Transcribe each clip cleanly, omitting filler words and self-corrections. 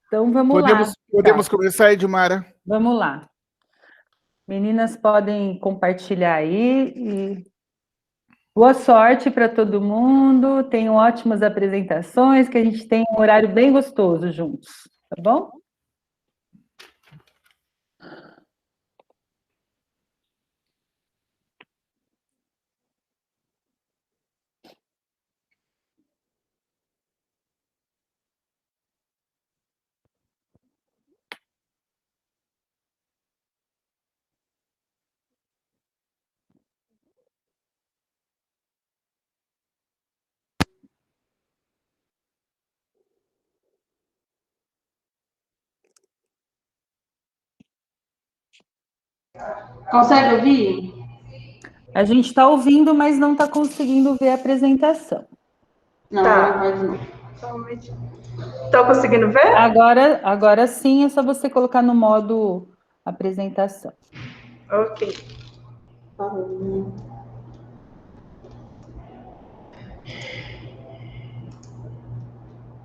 Então, vamos lá. Podemos começar, Edmara? Vamos lá. Meninas podem compartilhar aí. Boa sorte para todo mundo. Tenham ótimas apresentações, que a gente tem um horário bem gostoso juntos, tá bom? Consegue ouvir? A gente está ouvindo, mas não está conseguindo ver a apresentação. Não, Tá. não. Estão conseguindo ver? Agora sim, é só você colocar no modo apresentação. Ok.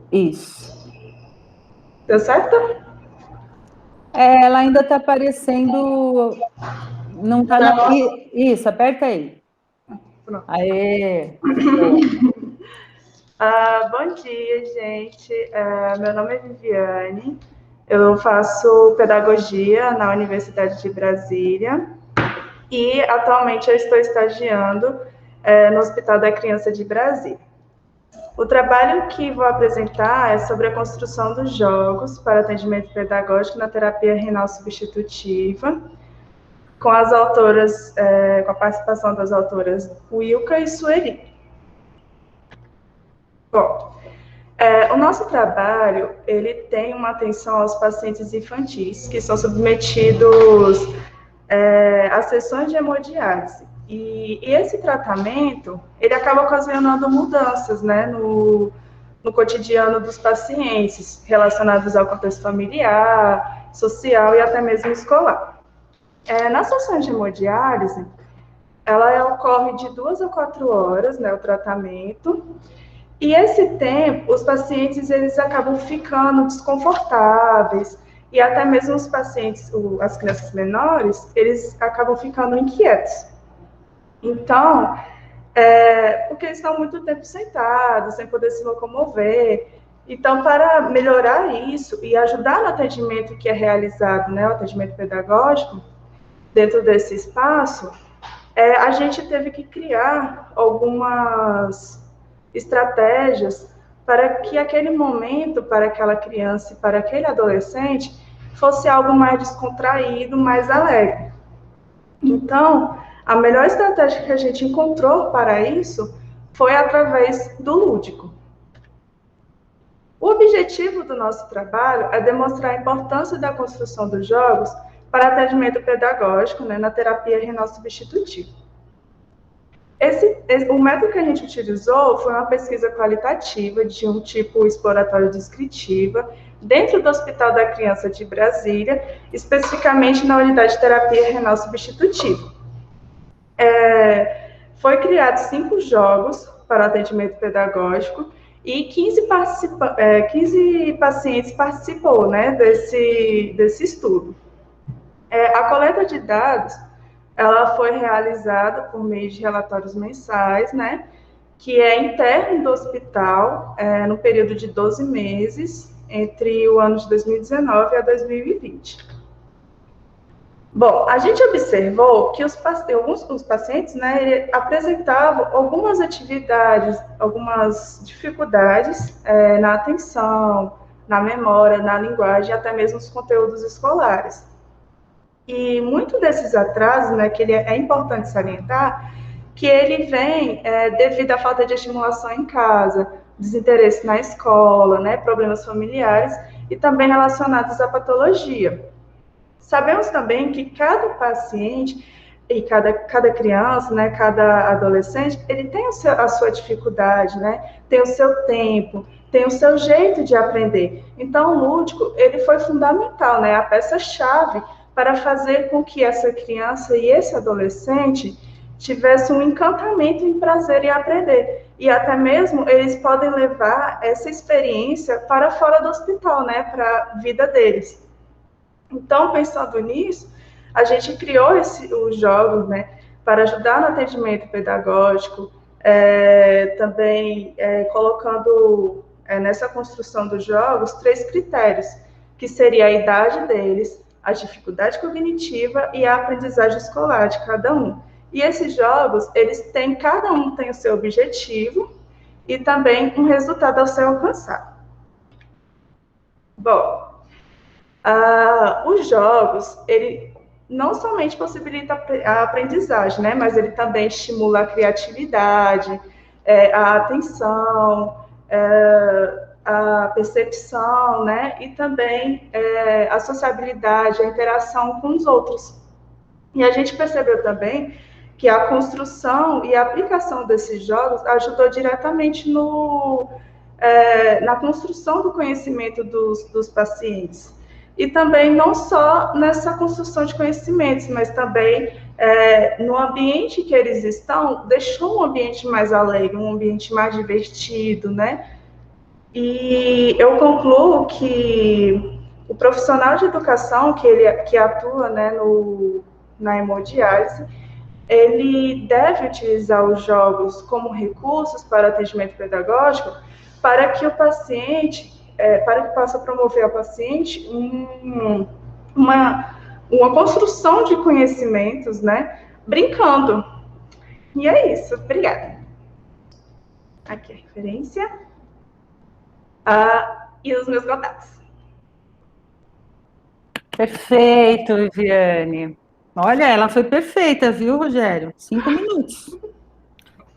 Isso. Deu certo? Ela ainda está aparecendo. Não está na. Isso, aperta aí. Pronto. Aê! Bom dia, gente. Meu nome é Viviane. Eu faço pedagogia na Universidade de Brasília e atualmente eu estou estagiando no Hospital da Criança de Brasília. O trabalho que vou apresentar é sobre a construção dos jogos para atendimento pedagógico na terapia renal substitutiva, com as autoras, com a participação das autoras Wilka e Sueli. Bom, o nosso trabalho, ele tem uma atenção aos pacientes infantis que são submetidos a sessões de hemodiálise. E esse tratamento, ele acaba ocasionando mudanças, né, no cotidiano dos pacientes, relacionados ao contexto familiar, social e até mesmo escolar. Nas sessões de hemodiálise, ela ocorre de 2 a 4 horas, né, o tratamento, e esse tempo, os pacientes, eles acabam ficando desconfortáveis, e até mesmo os pacientes, as crianças menores, eles acabam ficando inquietos. Então, porque eles estão muito tempo sentados, sem poder se locomover. Então, para melhorar isso e ajudar no atendimento que é realizado, né, o atendimento pedagógico, dentro desse espaço, a gente teve que criar algumas estratégias para que aquele momento, para aquela criança e para aquele adolescente, fosse algo mais descontraído, mais alegre. Então, a melhor estratégia que a gente encontrou para isso foi através do lúdico. O objetivo do nosso trabalho é demonstrar a importância da construção dos jogos para atendimento pedagógico, né, na terapia renal substitutiva. O método que a gente utilizou foi uma pesquisa qualitativa de um tipo exploratório descritiva dentro do Hospital da Criança de Brasília, especificamente na unidade de terapia renal substitutiva. Foi criado 5 jogos para atendimento pedagógico e 15 pacientes participou, né, desse estudo. A coleta de dados, ela foi realizada por meio de relatórios mensais, né, que é interno do hospital, no período de 12 meses, entre o ano de 2019 a 2020. Bom, a gente observou que os pacientes, né, apresentavam algumas atividades, algumas dificuldades na atenção, na memória, na linguagem, até mesmo os conteúdos escolares. E muito desses atrasos, né, que é importante salientar, que ele vem devido à falta de estimulação em casa, desinteresse na escola, né, problemas familiares e também relacionados à patologia. Sabemos também que cada paciente e cada criança, né, cada adolescente, ele tem a sua dificuldade, né, tem o seu tempo, tem o seu jeito de aprender. Então, o lúdico, ele foi fundamental, né, a peça-chave para fazer com que essa criança e esse adolescente tivesse um encantamento em prazer em aprender. e até mesmo eles podem levar essa experiência para fora do hospital, né, para a vida deles. Então, pensando nisso, a gente criou os jogos, né, para ajudar no atendimento pedagógico, também colocando nessa construção dos jogos 3 critérios, que seria a idade deles, a dificuldade cognitiva e a aprendizagem escolar de cada um. E esses jogos, cada um tem o seu objetivo e também um resultado a ser alcançado. Bom, os jogos, ele não somente possibilita a aprendizagem, né, mas ele também estimula a criatividade, a atenção, a percepção, né, e também a sociabilidade, a interação com os outros. E a gente percebeu também que a construção e a aplicação desses jogos ajudou diretamente na construção do conhecimento dos pacientes. E também não só nessa construção de conhecimentos, mas também no ambiente que eles estão, deixou um ambiente mais alegre, um ambiente mais divertido, né? E eu concluo que o profissional de educação que atua, né, na hemodiálise, ele deve utilizar os jogos como recursos para atendimento pedagógico para que o paciente, para que possa promover ao paciente uma construção de conhecimentos, né, brincando. E é isso, obrigada. Aqui a referência. E os meus contatos. Perfeito, Viviane. Olha, ela foi perfeita, viu, Rogério? 5 minutos.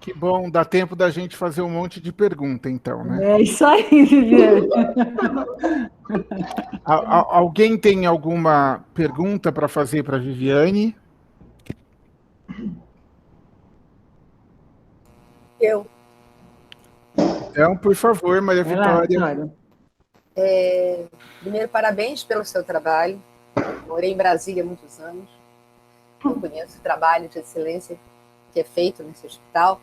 Que bom, dá tempo da gente fazer um monte de pergunta, então, né? É isso aí, Viviane. Alguém tem alguma pergunta para fazer para a Viviane? Eu. Então, por favor, Maria Vitória. Primeiro, parabéns pelo seu trabalho. Morei em Brasília há muitos anos. Eu conheço o trabalho de excelência que é feito nesse hospital.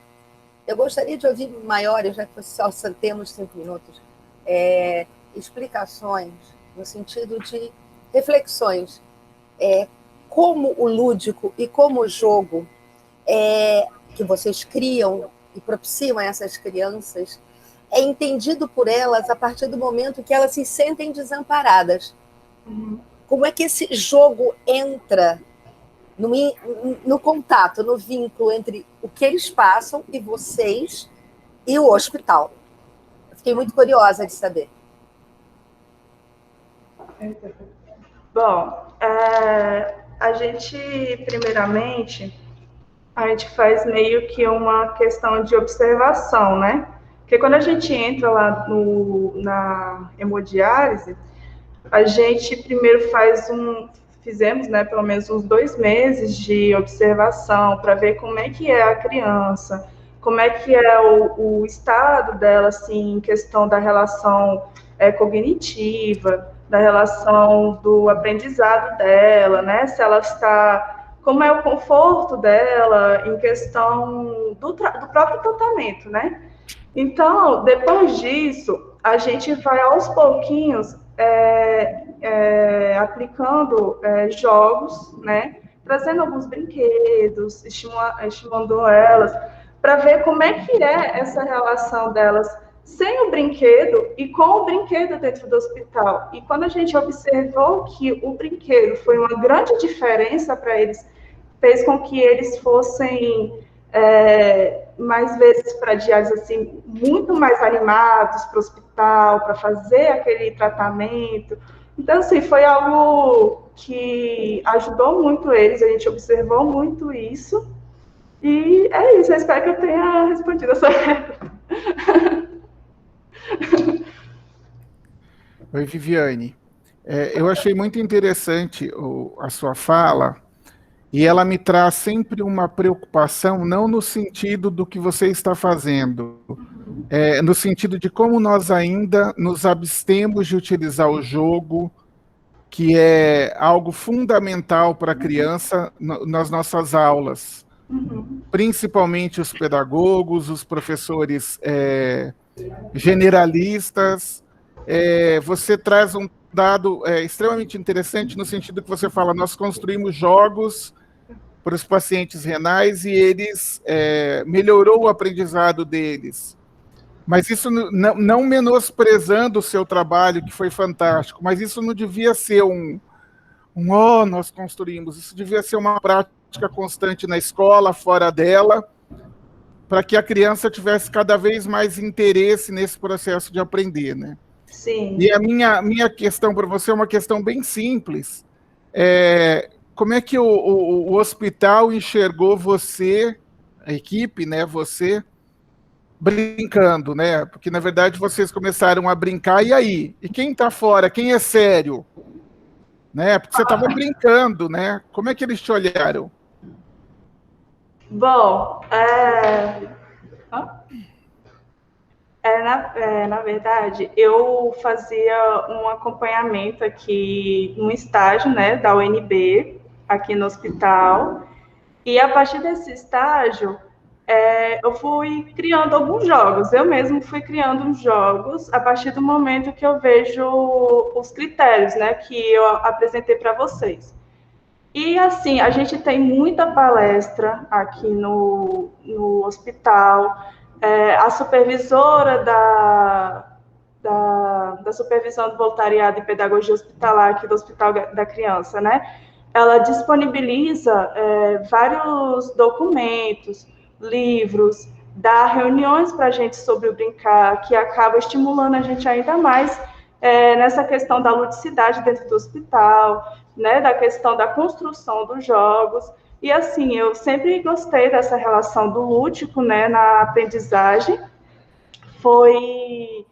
Eu gostaria de ouvir maiores, já que só temos 5 minutos, explicações no sentido de reflexões. Como o lúdico e como o jogo que vocês criam e propiciam a essas crianças é entendido por elas a partir do momento que elas se sentem desamparadas. Como é que esse jogo entra no contato, no vínculo entre o que eles passam e vocês e o hospital? Eu fiquei muito curiosa de saber. Bom, a gente, primeiramente, a gente faz meio que uma questão de observação, né? Porque quando a gente entra lá na hemodiálise, a gente primeiro fizemos, né, pelo menos uns 2 meses de observação para ver como é que é a criança, como é que é o estado dela, assim, em questão da relação cognitiva, da relação do aprendizado dela, né, se ela está, como é o conforto dela em questão do próprio tratamento, né. Então, depois disso, a gente vai aos pouquinhos aplicando jogos, né, trazendo alguns brinquedos, estimulando elas, para ver como é que é essa relação delas sem o brinquedo e com o brinquedo dentro do hospital. E quando a gente observou que o brinquedo foi uma grande diferença para eles, fez com que eles fossem mais vezes para diálise, assim, muito mais animados para o hospital, para fazer aquele tratamento. Então, assim, foi algo que ajudou muito eles, a gente observou muito isso, e é isso, eu espero que eu tenha respondido a sua pergunta. Oi, Viviane. Eu achei muito interessante a sua fala, e ela me traz sempre uma preocupação, não no sentido do que você está fazendo, no sentido de como nós ainda nos abstemos de utilizar o jogo, que é algo fundamental para a criança nas nossas aulas. principalmente os pedagogos, os professores generalistas. Você traz um dado extremamente interessante no sentido que você fala, nós construímos jogos para os pacientes renais e eles melhorou o aprendizado deles. Mas isso não menosprezando o seu trabalho, que foi fantástico, mas isso não devia ser nós construímos, isso devia ser uma prática constante na escola, fora dela, para que a criança tivesse cada vez mais interesse nesse processo de aprender, né? Sim. E a minha questão para você é uma questão bem simples. Como é que o hospital enxergou você, a equipe, né, você, brincando, né? Porque, na verdade, vocês começaram a brincar, e aí? E quem está fora? Quem é sério? Né? Porque você estava brincando, né? Como é que eles te olharam? Bom, na verdade, eu fazia um acompanhamento aqui, um estágio, né, da UNB, aqui no hospital, e a partir desse estágio, eu fui criando alguns jogos, eu mesmo fui criando uns jogos a partir do momento que eu vejo os critérios, né, que eu apresentei para vocês. E assim, a gente tem muita palestra aqui no hospital. A supervisora da supervisão do voluntariado e pedagogia hospitalar aqui do Hospital da Criança, né? Ela disponibiliza vários documentos, livros, dá reuniões para a gente sobre o brincar, que acaba estimulando a gente ainda mais nessa questão da ludicidade dentro do hospital, né, da questão da construção dos jogos. E assim, eu sempre gostei dessa relação do lúdico, né, na aprendizagem. Foi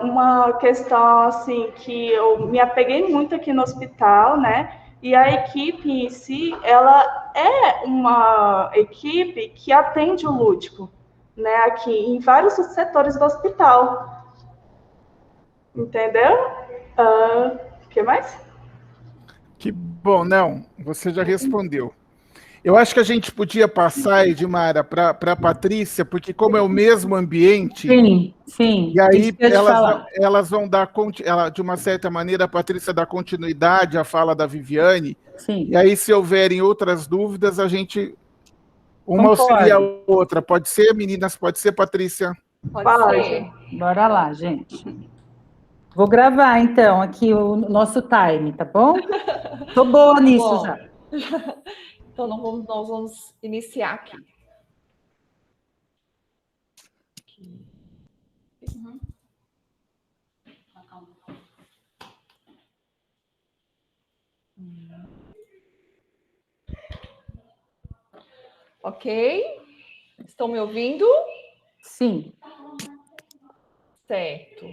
uma questão assim que eu me apeguei muito aqui no hospital, né? E a equipe em si, ela é uma equipe que atende o lúdico, né? Aqui em vários setores do hospital, entendeu? O que mais? Que bom, não, você já respondeu. Eu acho que a gente podia passar, Edmara, para a Patrícia, porque como é o mesmo ambiente, Sim, e aí isso que eu ia te falar. elas vão dar, de uma certa maneira, a Patrícia dá continuidade à fala da Viviane, Sim, e aí se houverem outras dúvidas, a gente, uma auxilia a concordo. outra. Pode ser, meninas? Pode ser, Patrícia? Pode ser. Bora lá, gente. Vou gravar, então, aqui o nosso time, tá bom? Tô boa nisso Bom, já. Então, nós vamos iniciar aqui. Ok? Estão me ouvindo? Sim. Certo.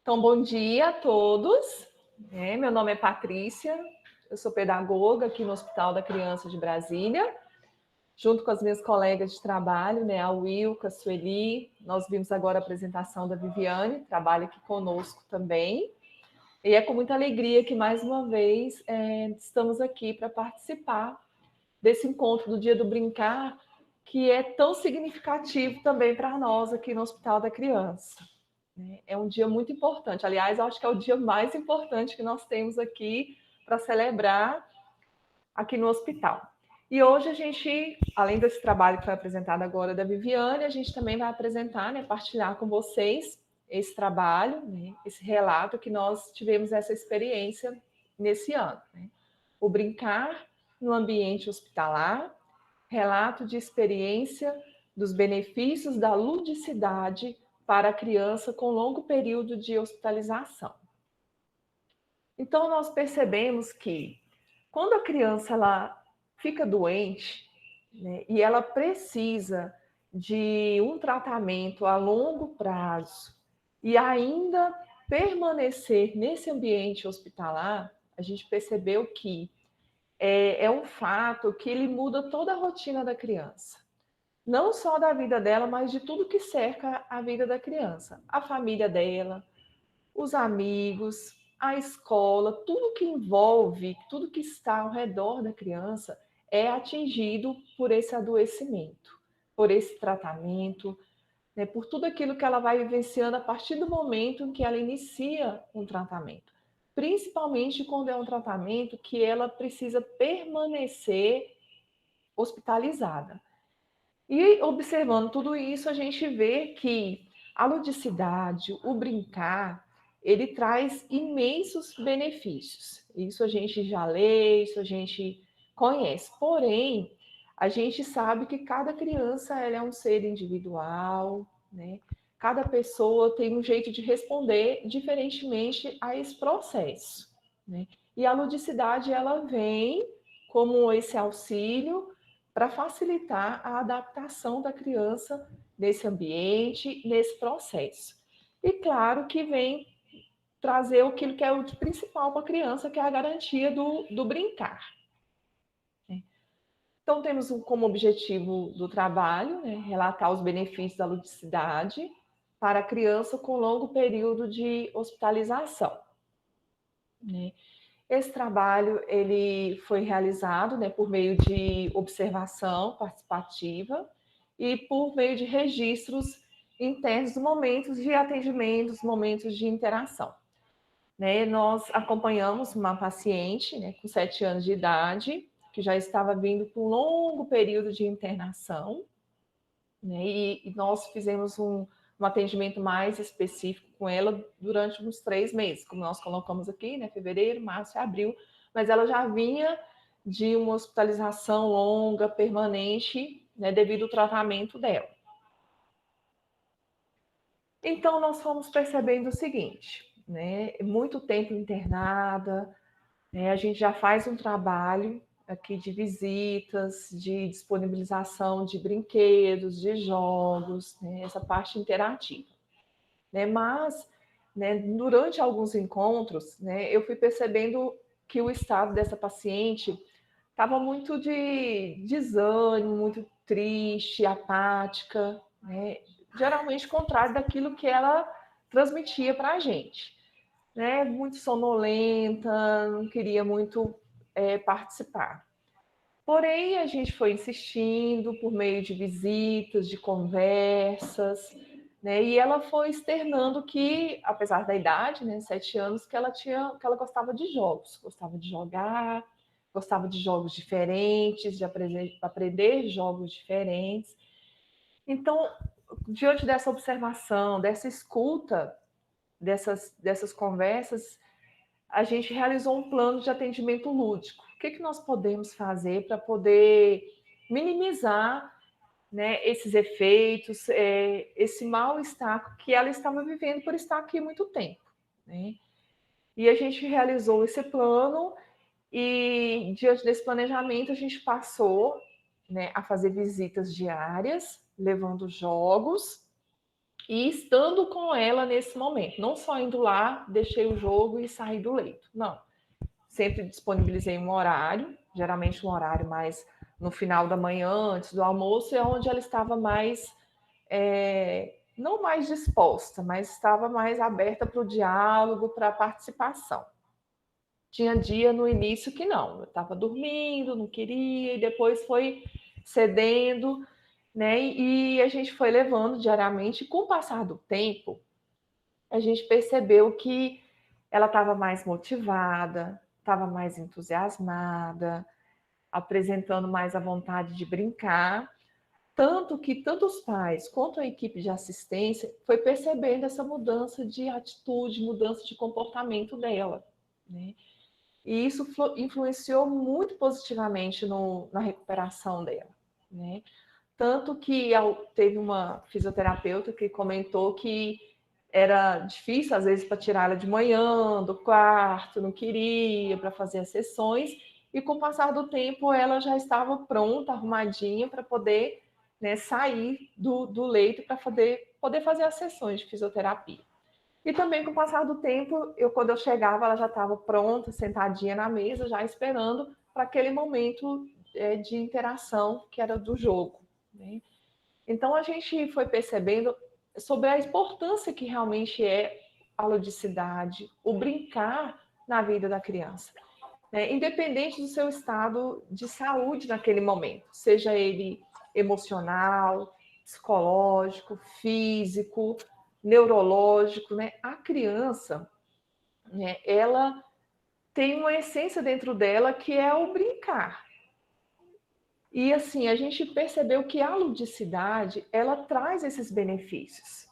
Então, bom dia a todos. Meu nome é Patrícia, eu sou pedagoga aqui no Hospital da Criança de Brasília, junto com as minhas colegas de trabalho, né, a Wilka, a Sueli. Nós vimos agora a apresentação da Viviane, trabalha aqui conosco também. E é com muita alegria que, mais uma vez, estamos aqui para participar desse encontro do Dia do Brincar, que é tão significativo também para nós aqui no Hospital da Criança. É um dia muito importante. Aliás, eu acho que é o dia mais importante que nós temos aqui para celebrar aqui no hospital. E hoje a gente, além desse trabalho que foi apresentado agora da Viviane, a gente também vai apresentar, né, partilhar com vocês esse trabalho, né, esse relato que nós tivemos essa experiência nesse ano. Né? O Brincar no Ambiente Hospitalar, relato de experiência dos benefícios da ludicidade para a criança com longo período de hospitalização. Então, nós percebemos que quando a criança ela fica doente, né, e ela precisa de um tratamento a longo prazo e ainda permanecer nesse ambiente hospitalar, a gente percebeu que é um fato que ele muda toda a rotina da criança. Não só da vida dela, mas de tudo que cerca a vida da criança. A família dela, os amigos, a escola, tudo que envolve, tudo que está ao redor da criança é atingido por esse adoecimento, por esse tratamento, né, por tudo aquilo que ela vai vivenciando a partir do momento em que ela inicia um tratamento. Principalmente quando é um tratamento que ela precisa permanecer hospitalizada. E observando tudo isso, a gente vê que a ludicidade, o brincar, ele traz imensos benefícios. Isso a gente já lê, isso a gente conhece. Porém, a gente sabe que cada criança ela é um ser individual, né? Cada pessoa tem um jeito de responder diferentemente a esse processo, né? E a ludicidade ela vem como esse auxílio para facilitar a adaptação da criança nesse ambiente, nesse processo. E claro que vem trazer aquilo que é o principal para a criança, que é a garantia do brincar. Então, temos como objetivo do trabalho, né, relatar os benefícios da ludicidade para a criança com longo período de hospitalização, né? Esse trabalho ele foi realizado, né, por meio de observação participativa e por meio de registros internos, momentos de atendimento, momentos de interação, né? Nós acompanhamos uma paciente, né, com 7 anos de idade, que já estava vindo com um longo período de internação, né? E nós fizemos um atendimento mais específico com ela durante uns 3 meses, como nós colocamos aqui, né? Fevereiro, março e abril, mas ela já vinha de uma hospitalização longa, permanente, né? Devido ao tratamento dela. Então, nós fomos percebendo o seguinte, né? Muito tempo internada, né? A gente já faz um trabalho aqui de visitas, de disponibilização de brinquedos, de jogos, né? Essa parte interativa, né? Mas, né, durante alguns encontros, né, eu fui percebendo que o estado dessa paciente estava muito de desânimo, muito triste, apática, né? Geralmente contrário daquilo que ela transmitia para a gente, né? Muito sonolenta, não queria muito participar. Porém, a gente foi insistindo por meio de visitas, de conversas, né? E ela foi externando que, apesar da idade, né, 7 anos, que ela gostava de jogos, gostava de jogar, gostava de jogos diferentes, de aprender jogos diferentes. Então, diante dessa observação, dessa escuta, dessas conversas, a gente realizou um plano de atendimento lúdico. O que nós podemos fazer para poder minimizar, né, esses efeitos, esse mal-estar que ela estava vivendo por estar aqui muito tempo, né? E a gente realizou esse plano e, diante desse planejamento, a gente passou, né, a fazer visitas diárias, levando jogos e estando com ela nesse momento. Não só indo lá, deixei o jogo e saí do leito. Não. Sempre disponibilizei um horário, geralmente um horário mais no final da manhã, antes do almoço, é onde ela estava mais, não mais disposta, mas estava mais aberta para o diálogo, para a participação. Tinha dia no início que não, eu estava dormindo, não queria, e depois foi cedendo, né? E a gente foi levando diariamente, e com o passar do tempo, a gente percebeu que ela estava mais motivada, estava mais entusiasmada, apresentando mais a vontade de brincar, tanto que tanto os pais quanto a equipe de assistência foi percebendo essa mudança de atitude, mudança de comportamento dela, né? E isso influenciou muito positivamente na recuperação dela, né? Tanto que teve uma fisioterapeuta que comentou que era difícil, às vezes, para tirar ela de manhã do quarto, não queria para fazer as sessões, e com o passar do tempo ela já estava pronta, arrumadinha para poder, né, sair do leito para poder fazer as sessões de fisioterapia. E também com o passar do tempo, quando eu chegava, ela já estava pronta, sentadinha na mesa, já esperando para aquele momento de interação que era do jogo, né? Então a gente foi percebendo sobre a importância que realmente é a ludicidade, o brincar na vida da criança, né? Independente do seu estado de saúde naquele momento, seja ele emocional, psicológico, físico, neurológico, né? A criança, né, ela tem uma essência dentro dela que é o brincar. E assim, a gente percebeu que a ludicidade, ela traz esses benefícios,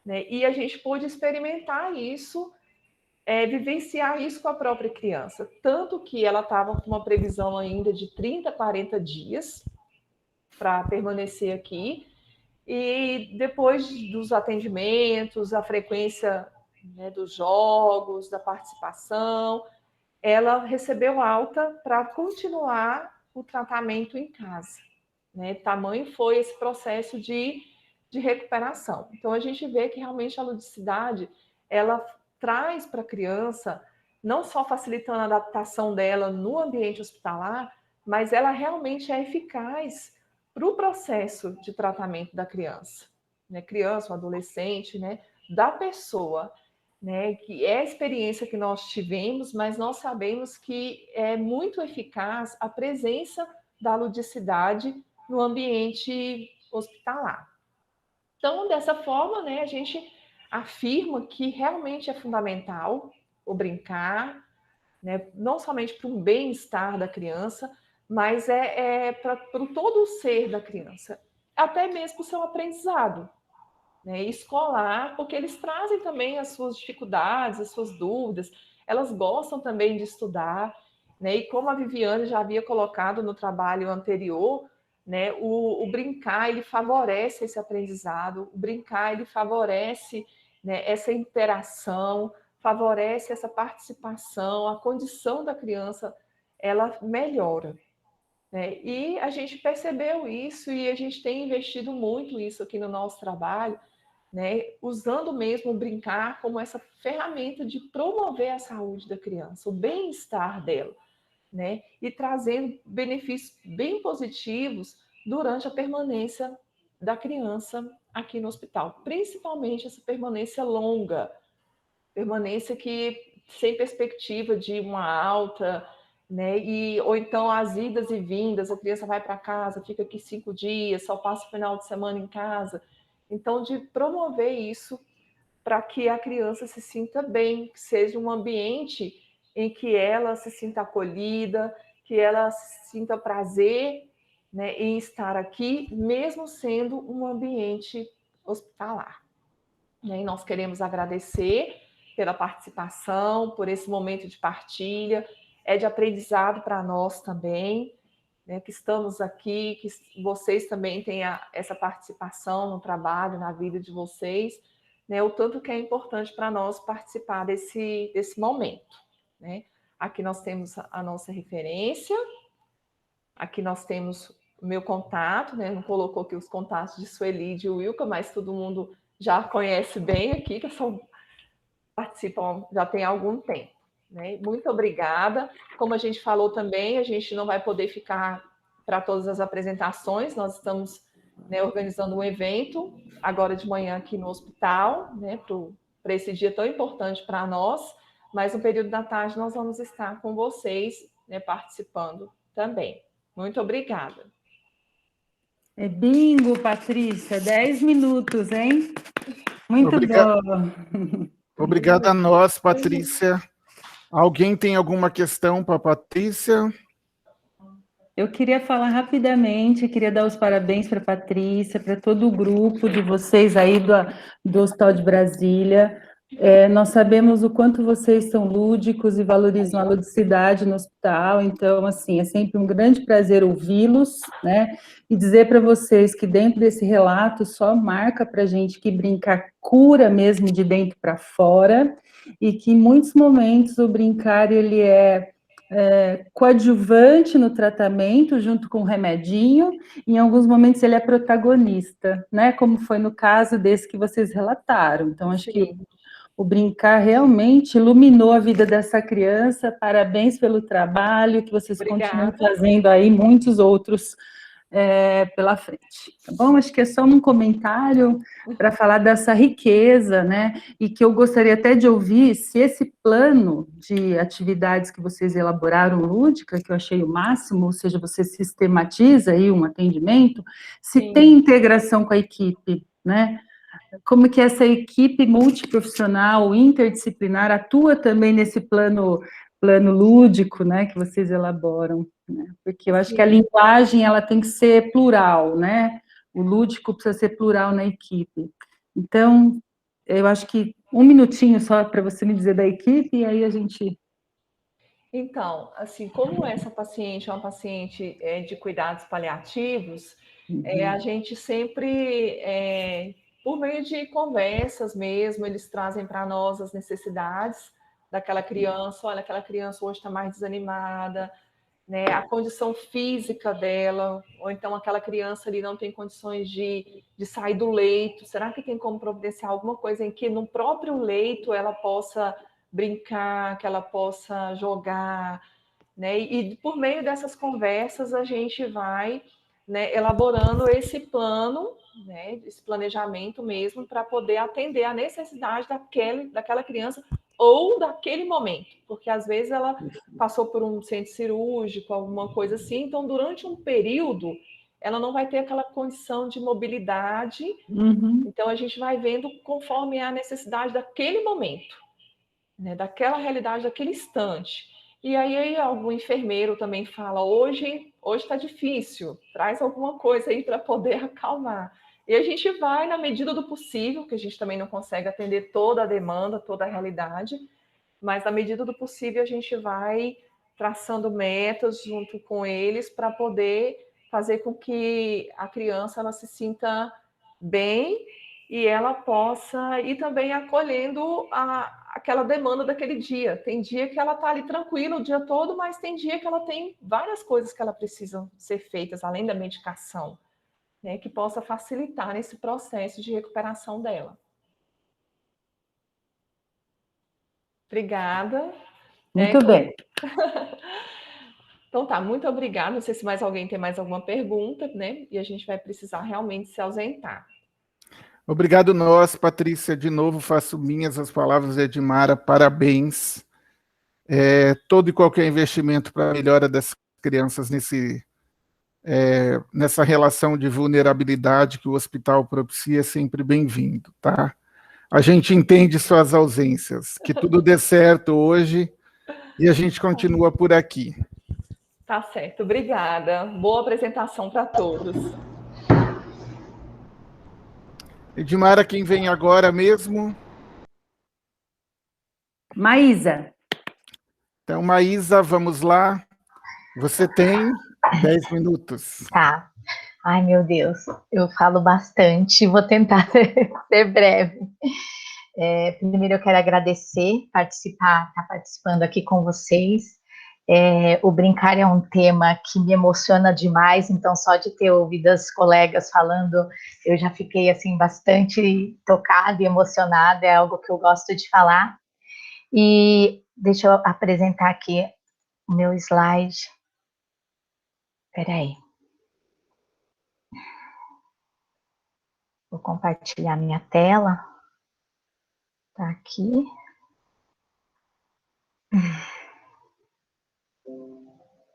né? E a gente pôde experimentar isso, vivenciar isso com a própria criança. Tanto que ela estava com uma previsão ainda de 30, 40 dias para permanecer aqui. E depois dos atendimentos, a frequência, né, dos jogos, da participação, ela recebeu alta para continuar o tratamento em casa, né? Tamanho foi esse processo de recuperação. Então, a gente vê que realmente a ludicidade, ela traz para a criança, não só facilitando a adaptação dela no ambiente hospitalar, mas ela realmente é eficaz para o processo de tratamento da criança, né? Criança, um adolescente, né? Da pessoa, né? Que é a experiência que nós tivemos, mas nós sabemos que é muito eficaz a presença da ludicidade no ambiente hospitalar. Então, dessa forma, né, a gente afirma que realmente é fundamental o brincar, né, não somente para o bem-estar da criança, mas para todo o ser da criança, até mesmo para o seu aprendizado, né, escolar, porque eles trazem também as suas dificuldades, as suas dúvidas, elas gostam também de estudar, né, e como a Viviane já havia colocado no trabalho anterior, né, o brincar, ele favorece esse aprendizado, o brincar, ele favorece, né, essa interação, favorece essa participação, a condição da criança, ela melhora, né? E a gente percebeu isso e a gente tem investido muito isso aqui no nosso trabalho, né? Usando mesmo o brincar como essa ferramenta de promover a saúde da criança, o bem-estar dela, né? E trazendo benefícios bem positivos durante a permanência da criança aqui no hospital, principalmente essa permanência longa, permanência que sem perspectiva de uma alta, né? Ou então as idas e vindas, a criança vai para casa, fica aqui 5 dias, só passa o final de semana em casa. Então, de promover isso para que a criança se sinta bem, que seja um ambiente em que ela se sinta acolhida, que ela sinta prazer, né, em estar aqui, mesmo sendo um ambiente hospitalar. E nós queremos agradecer pela participação, por esse momento de partilha, é de aprendizado para nós também, né, que estamos aqui, que vocês também têm essa participação no trabalho, na vida de vocês, né, o tanto que é importante para nós participar desse momento, né? Aqui nós temos a nossa referência, aqui nós temos o meu contato, né? Não colocou aqui os contatos de Sueli e de Wilka, mas todo mundo já conhece bem aqui, que participam já tem algum tempo, né? Muito obrigada. Como a gente falou também, a gente não vai poder ficar para todas as apresentações, nós estamos, né, organizando um evento agora de manhã aqui no hospital, né, para esse dia tão importante para nós, mas no período da tarde nós vamos estar com vocês, né, participando também. Muito obrigada. É bingo, Patrícia, 10 minutos, hein? Muito bom. Obrigado a nós, Patrícia. Alguém tem alguma questão para a Patrícia? Eu queria falar rapidamente, queria dar os parabéns para a Patrícia, para todo o grupo de vocês aí do Hospital de Brasília. Nós sabemos o quanto vocês são lúdicos e valorizam a ludicidade no hospital, então, assim, é sempre um grande prazer ouvi-los, né, e dizer para vocês que dentro desse relato só marca para a gente que brincar cura mesmo de dentro para fora, e que em muitos momentos o brincar, ele é coadjuvante no tratamento, junto com o remedinho, em alguns momentos ele é protagonista, né, como foi no caso desse que vocês relataram. Então, acho que o brincar realmente iluminou a vida dessa criança. Parabéns pelo trabalho, que vocês continuem fazendo aí muitos outros pela frente, tá bom? Acho que é só um comentário para falar dessa riqueza, né? E que eu gostaria até de ouvir se esse plano de atividades que vocês elaboraram, lúdica, que eu achei o máximo, ou seja, você sistematiza aí um atendimento, se Sim. tem integração com a equipe, né? Como que essa equipe multiprofissional, interdisciplinar, atua também nesse plano lúdico, né, que vocês elaboram, né? Porque eu acho que a linguagem, ela tem que ser plural, né? O lúdico precisa ser plural na equipe. Então, eu acho que um minutinho só para você me dizer da equipe, e aí a gente... Então, assim, como essa paciente é uma paciente de cuidados paliativos, a gente sempre, por meio de conversas mesmo, eles trazem para nós as necessidades daquela criança. Olha, aquela criança hoje está mais desanimada, né? A condição física dela, ou então aquela criança ali não tem condições de sair do leito. Será que tem como providenciar alguma coisa em que no próprio leito ela possa brincar, que ela possa jogar, né? E por meio dessas conversas a gente vai, né, elaborando esse plano, né, esse planejamento mesmo para poder atender a necessidade daquela criança ou daquele momento, porque às vezes ela passou por um centro cirúrgico, alguma coisa assim, então durante um período ela não vai ter aquela condição de mobilidade, então a gente vai vendo conforme a necessidade daquele momento, né, daquela realidade, daquele instante. E aí algum enfermeiro também fala, hoje está difícil, traz alguma coisa aí para poder acalmar. E a gente vai, na medida do possível, que a gente também não consegue atender toda a demanda, toda a realidade, mas na medida do possível a gente vai traçando metas junto com eles para poder fazer com que a criança ela se sinta bem e ela possa ir também acolhendo aquela demanda daquele dia. Tem dia que ela está ali tranquila o dia todo, mas tem dia que ela tem várias coisas que ela precisam ser feitas, além da medicação, né, que possa facilitar nesse processo de recuperação dela. Obrigada. Muito bem. Então tá, muito obrigada. Não sei se mais alguém tem mais alguma pergunta, né? E a gente vai precisar realmente se ausentar. Obrigado nós, Patrícia. De novo, faço minhas as palavras de Edmara. Parabéns. Todo e qualquer investimento para a melhora dessas crianças nessa relação de vulnerabilidade que o hospital propicia é sempre bem-vindo, tá? A gente entende suas ausências. Que tudo dê certo hoje e a gente continua por aqui. Tá certo, obrigada. Boa apresentação para todos. Edmara, quem vem agora mesmo? Maísa. Então, Maísa, vamos lá. Você tem 10 minutos. Tá. Ai, meu Deus, eu falo bastante, vou tentar ser breve. Primeiro eu quero agradecer, estar participando aqui com vocês. O brincar é um tema que me emociona demais, então só de ter ouvido as colegas falando, eu já fiquei assim bastante tocada e emocionada, é algo que eu gosto de falar. E deixa eu apresentar aqui o meu slide. Espera aí. Vou compartilhar minha tela. Tá aqui.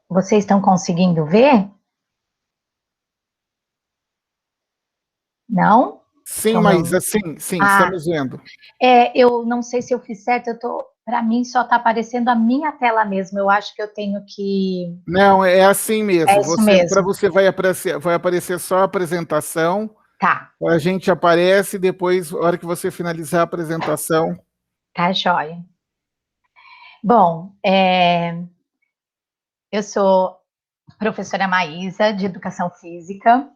Vocês estão conseguindo ver? Não? Sim, Então, Maísa, sim, estamos vendo. Eu não sei se eu fiz certo, para mim só está aparecendo a minha tela mesmo, eu acho que eu tenho que... Não, é assim mesmo. É isso mesmo. Para você vai aparecer só a apresentação. Tá. A gente aparece e depois, na hora que você finalizar a apresentação... Tá, joia. Bom, eu sou professora Maísa, de Educação Física,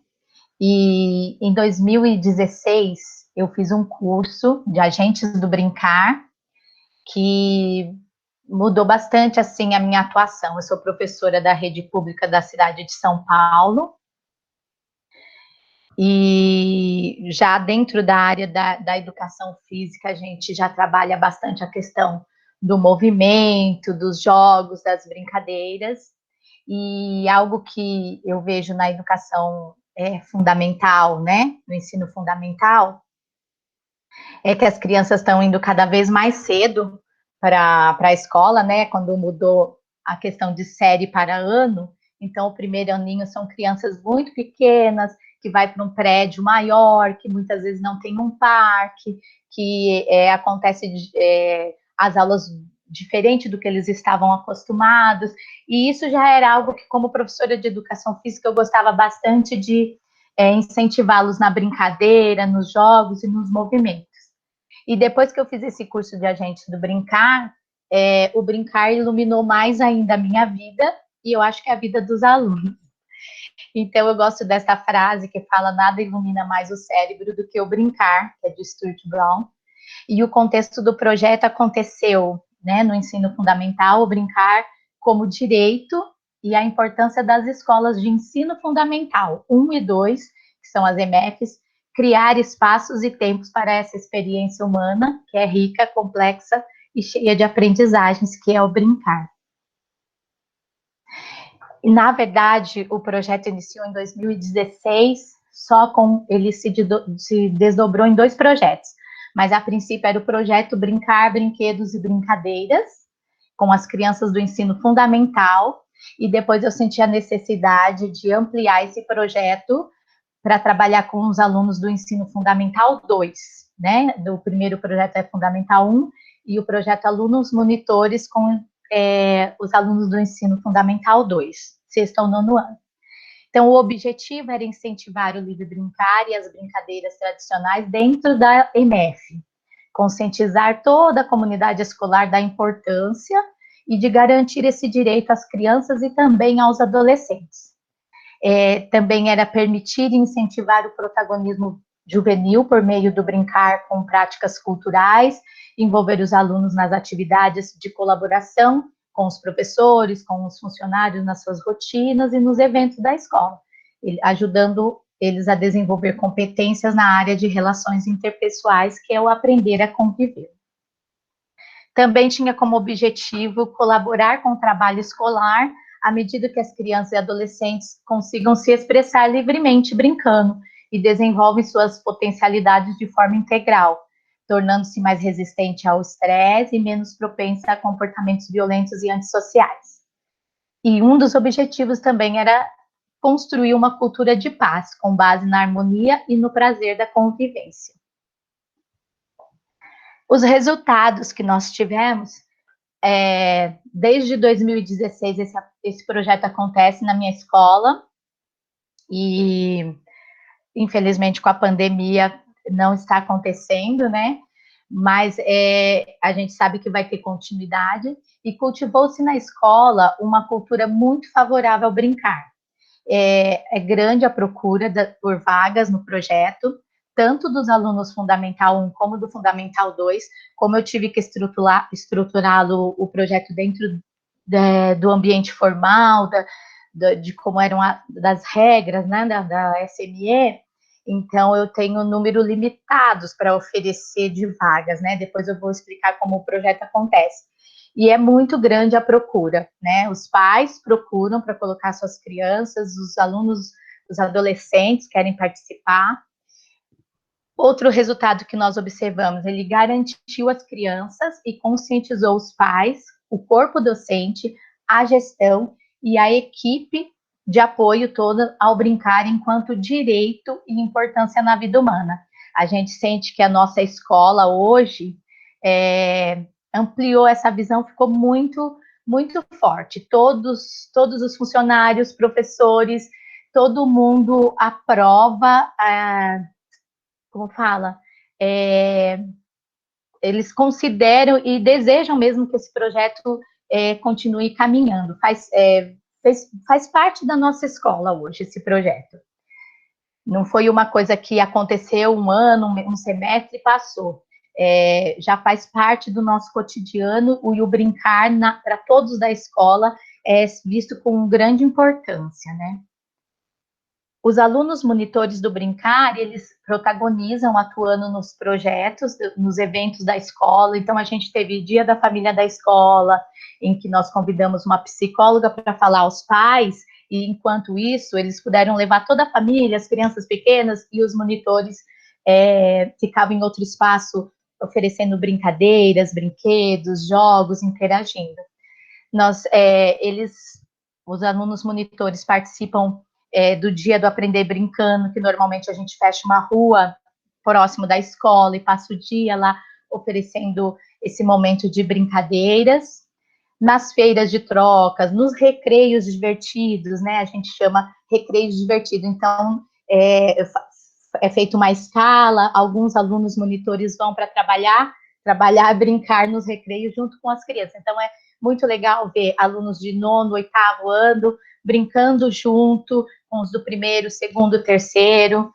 e em 2016 eu fiz um curso de Agentes do Brincar, que mudou bastante, assim, a minha atuação. Eu sou professora da rede pública da cidade de São Paulo, e já dentro da área da educação física, a gente já trabalha bastante a questão do movimento, dos jogos, das brincadeiras, e algo que eu vejo na educação fundamental, né, no ensino fundamental, é que as crianças estão indo cada vez mais cedo para a escola, né, quando mudou a questão de série para ano. Então, o primeiro aninho são crianças muito pequenas, que vai para um prédio maior, que muitas vezes não tem um parque, que acontece as aulas diferente do que eles estavam acostumados, e isso já era algo que, como professora de educação física, eu gostava bastante de incentivá-los na brincadeira, nos jogos e nos movimentos. E depois que eu fiz esse curso de agentes do brincar, o brincar iluminou mais ainda a minha vida, e eu acho que a vida dos alunos. Então, eu gosto dessa frase que fala: nada ilumina mais o cérebro do que o brincar, que é de Stuart Brown. E o contexto do projeto aconteceu, né, no ensino fundamental, o brincar como direito, e a importância das escolas de ensino fundamental 1 e 2, que são as EMEFs, criar espaços e tempos para essa experiência humana, que é rica, complexa e cheia de aprendizagens, que é o brincar. E, na verdade, o projeto iniciou em 2016, ele se desdobrou em 2 projetos, mas a princípio era o projeto Brincar, Brinquedos e Brincadeiras, com as crianças do ensino fundamental, e depois eu senti a necessidade de ampliar esse projeto para trabalhar com os alunos do ensino fundamental 2, né? O primeiro projeto é Fundamental 1, e o projeto Alunos Monitores com os alunos do ensino fundamental 2, sexto ao nono ano. Então, o objetivo era incentivar o livre brincar e as brincadeiras tradicionais dentro da EMEF, conscientizar toda a comunidade escolar da importância e de garantir esse direito às crianças e também aos adolescentes. Também era permitir e incentivar o protagonismo juvenil por meio do brincar com práticas culturais, envolver os alunos nas atividades de colaboração com os professores, com os funcionários nas suas rotinas e nos eventos da escola, ajudando eles a desenvolver competências na área de relações interpessoais, que é o aprender a conviver. Também tinha como objetivo colaborar com o trabalho escolar à medida que as crianças e adolescentes consigam se expressar livremente brincando e desenvolvem suas potencialidades de forma integral, tornando-se mais resistente ao estresse e menos propensa a comportamentos violentos e antissociais. E um dos objetivos também era construir uma cultura de paz, com base na harmonia e no prazer da convivência. Os resultados que nós tivemos, desde 2016, esse projeto acontece na minha escola, e infelizmente com a pandemia não está acontecendo, né? Mas a gente sabe que vai ter continuidade, e cultivou-se na escola uma cultura muito favorável ao brincar. É grande a procura por vagas no projeto, tanto dos alunos Fundamental 1 como do Fundamental 2, como eu tive que estruturá-lo, o projeto dentro do ambiente formal, de como eram das regras, né, da SME, então eu tenho um número limitados para oferecer de vagas, né? Depois eu vou explicar como o projeto acontece. E é muito grande a procura, né? Os pais procuram para colocar suas crianças, os alunos, os adolescentes querem participar. Outro resultado que nós observamos, ele garantiu as crianças e conscientizou os pais, o corpo docente, a gestão e a equipe de apoio toda ao brincar enquanto direito e importância na vida humana. A gente sente que a nossa escola hoje ampliou essa visão, ficou muito, muito forte. Todos os funcionários, professores, todo mundo aprova, como fala, eles consideram e desejam mesmo que esse projeto continue caminhando. Faz parte da nossa escola hoje, esse projeto. Não foi uma coisa que aconteceu um ano, um semestre e passou. Já faz parte do nosso cotidiano, e o brincar para todos da escola é visto com grande importância, né? Os alunos monitores do Brincar, eles protagonizam atuando nos projetos, nos eventos da escola. Então, a gente teve Dia da Família da Escola, em que nós convidamos uma psicóloga para falar aos pais, e enquanto isso, eles puderam levar toda a família, as crianças pequenas, e os monitores ficavam em outro espaço, oferecendo brincadeiras, brinquedos, jogos, interagindo. Os alunos monitores participam do Dia do Aprender Brincando, que normalmente a gente fecha uma rua próximo da escola e passa o dia lá oferecendo esse momento de brincadeiras. Nas feiras de trocas, nos recreios divertidos, né? A gente chama recreios divertidos. Então, é feita uma escala, alguns alunos monitores vão para trabalhar, brincar nos recreios junto com as crianças. Então, é muito legal ver alunos de 9º, 8º ano brincando junto com os do 1º, 2º, 3º.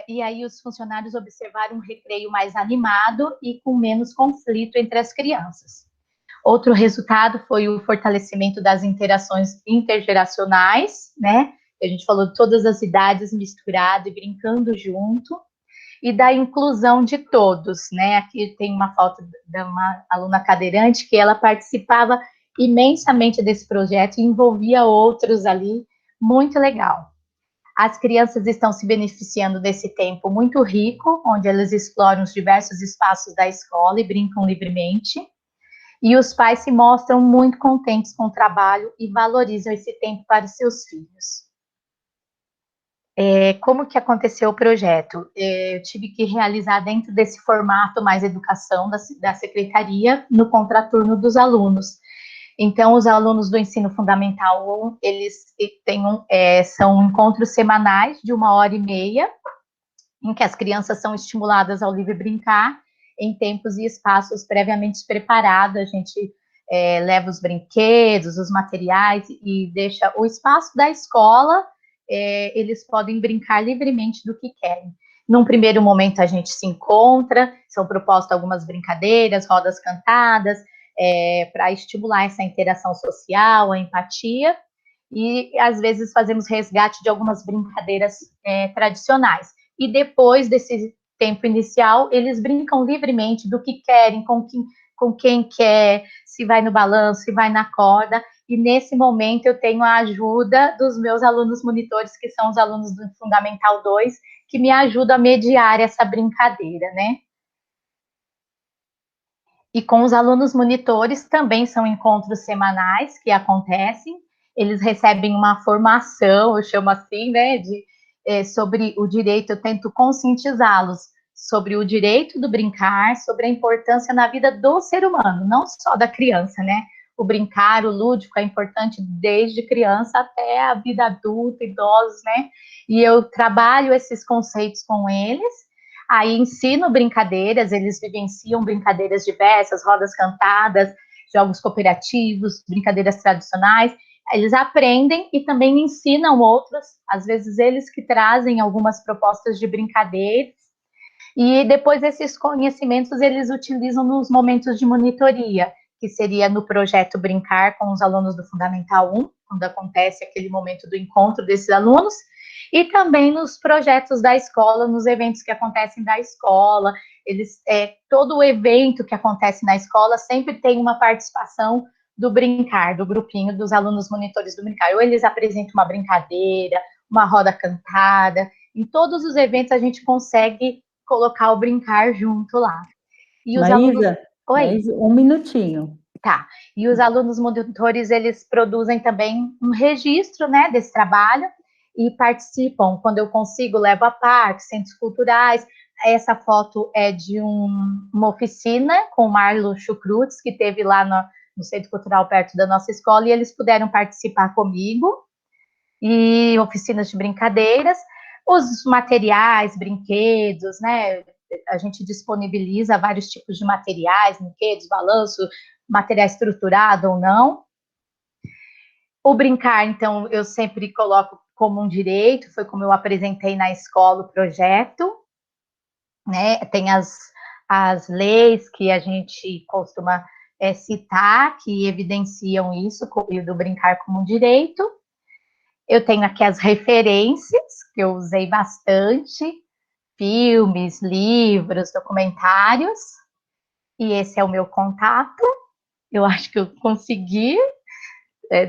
E aí os funcionários observaram um recreio mais animado e com menos conflito entre as crianças. Outro resultado foi o fortalecimento das interações intergeracionais, né? A gente falou de todas as idades misturadas e brincando junto, e da inclusão de todos, né? Aqui tem uma foto de uma aluna cadeirante que ela participava imensamente desse projeto e envolvia outros ali, muito legal. As crianças estão se beneficiando desse tempo muito rico, onde elas exploram os diversos espaços da escola e brincam livremente. E os pais se mostram muito contentes com o trabalho e valorizam esse tempo para os seus filhos. Como que aconteceu o projeto? Eu tive que realizar dentro desse formato mais educação da secretaria, no contraturno dos alunos. Então, os alunos do ensino fundamental 1, eles são encontros semanais de 1h30, em que as crianças são estimuladas ao livre brincar, em tempos e espaços previamente preparados. A gente leva os brinquedos, os materiais e deixa o espaço da escola, eles podem brincar livremente do que querem. Num primeiro momento a gente se encontra, são propostas algumas brincadeiras, rodas cantadas, para estimular essa interação social, a empatia, e às vezes fazemos resgate de algumas brincadeiras tradicionais. E depois desse tempo inicial, eles brincam livremente do que querem, com quem quer, se vai no balanço, se vai na corda, e nesse momento eu tenho a ajuda dos meus alunos monitores, que são os alunos do Fundamental 2, que me ajudam a mediar essa brincadeira, né? E com os alunos monitores também são encontros semanais que acontecem, eles recebem uma formação, eu chamo assim, né, sobre o direito, eu tento conscientizá-los sobre o direito do brincar, sobre a importância na vida do ser humano, não só da criança, né? O brincar, o lúdico é importante desde criança até a vida adulta, idosos, né? E eu trabalho esses conceitos com eles, aí ensino brincadeiras, eles vivenciam brincadeiras diversas, rodas cantadas, jogos cooperativos, brincadeiras tradicionais. Eles aprendem e também ensinam outros, às vezes eles que trazem algumas propostas de brincadeiras, e depois esses conhecimentos eles utilizam nos momentos de monitoria, que seria no projeto Brincar com os alunos do Fundamental 1, quando acontece aquele momento do encontro desses alunos, e também nos projetos da escola, nos eventos que acontecem da escola. Todo o evento que acontece na escola sempre tem uma participação do Brincar, do grupinho dos alunos monitores do Brincar. Ou eles apresentam uma brincadeira, uma roda cantada. Em todos os eventos a gente consegue colocar o Brincar junto lá. E os alunos... Oi. Maísa, um minutinho. Tá. E os alunos monitores, eles produzem também um registro, né, desse trabalho e participam. Quando eu consigo, levo a parques, centros culturais. Essa foto é de uma oficina com o Marlo Chucrutes, que teve lá no Centro Cultural perto da nossa escola, e eles puderam participar comigo, e oficinas de brincadeiras, os materiais, brinquedos, né, a gente disponibiliza vários tipos de materiais, brinquedos, balanço, material estruturado ou não. O brincar, então, eu sempre coloco como um direito, foi como eu apresentei na escola o projeto, né, tem as leis que a gente costuma citar, que evidenciam isso, do brincar como um direito, Eu tenho aqui as referências, que eu usei bastante, filmes, livros, documentários, e esse é o meu contato. Eu acho que eu consegui,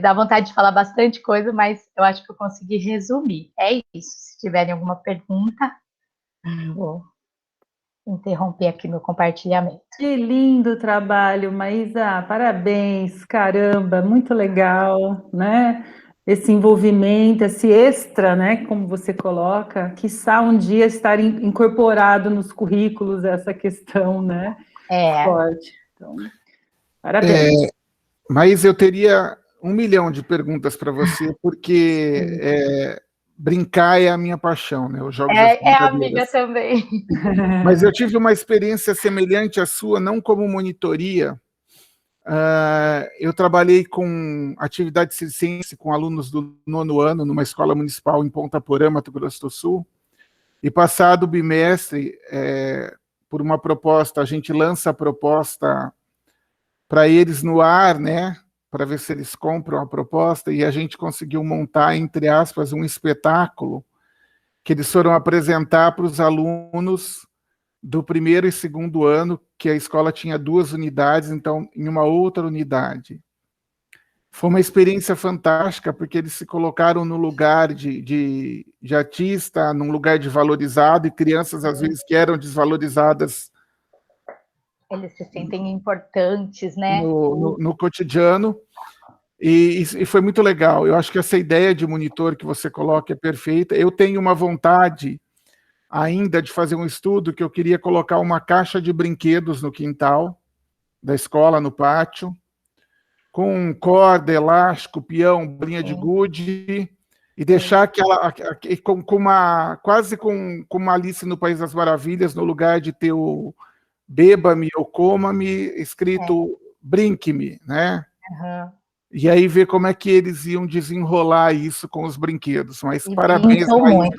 dá vontade de falar bastante coisa, mas eu acho que eu consegui resumir. É isso. Se tiverem alguma pergunta, vou interromper aqui meu compartilhamento. Que lindo trabalho, Maísa, parabéns, caramba, muito legal, né? Esse envolvimento, esse extra, né, como você coloca, quiçá um dia estar incorporado nos currículos essa questão, né? Forte. Então, parabéns. Mas eu teria 1 milhão de perguntas para você, porque brincar é a minha paixão, né? Os jogos das É a amiga brincadeiras. também. Mas eu tive uma experiência semelhante à sua, não como monitoria. Eu trabalhei com atividade circense com alunos do 9º ano numa escola municipal em Ponta Porã, Mato Grosso do Sul. E passado o bimestre, por uma proposta, a gente lança a proposta para eles no ar, né? Para ver se eles compram a proposta, e a gente conseguiu montar, entre aspas, um espetáculo que eles foram apresentar para os alunos do 1º e 2º ano, que a escola tinha 2 unidades, então, em uma outra unidade. Foi uma experiência fantástica, porque eles se colocaram no lugar de artista, num lugar de valorizado, e crianças, às vezes, que eram desvalorizadas. Eles se sentem importantes, né? No cotidiano, e foi muito legal. Eu acho que essa ideia de monitor que você coloca é perfeita. Eu tenho uma vontade ainda de fazer um estudo que eu queria colocar uma caixa de brinquedos no quintal da escola, no pátio, com corda, elástico, peão, bolinha de gude, e deixar aquela quase com uma Alice no País das Maravilhas, no lugar de ter o beba-me ou coma-me, escrito brinque-me, né? Uhum. E aí ver como é que eles iam desenrolar isso com os brinquedos. Mas E parabéns, brincam Maísa. muito.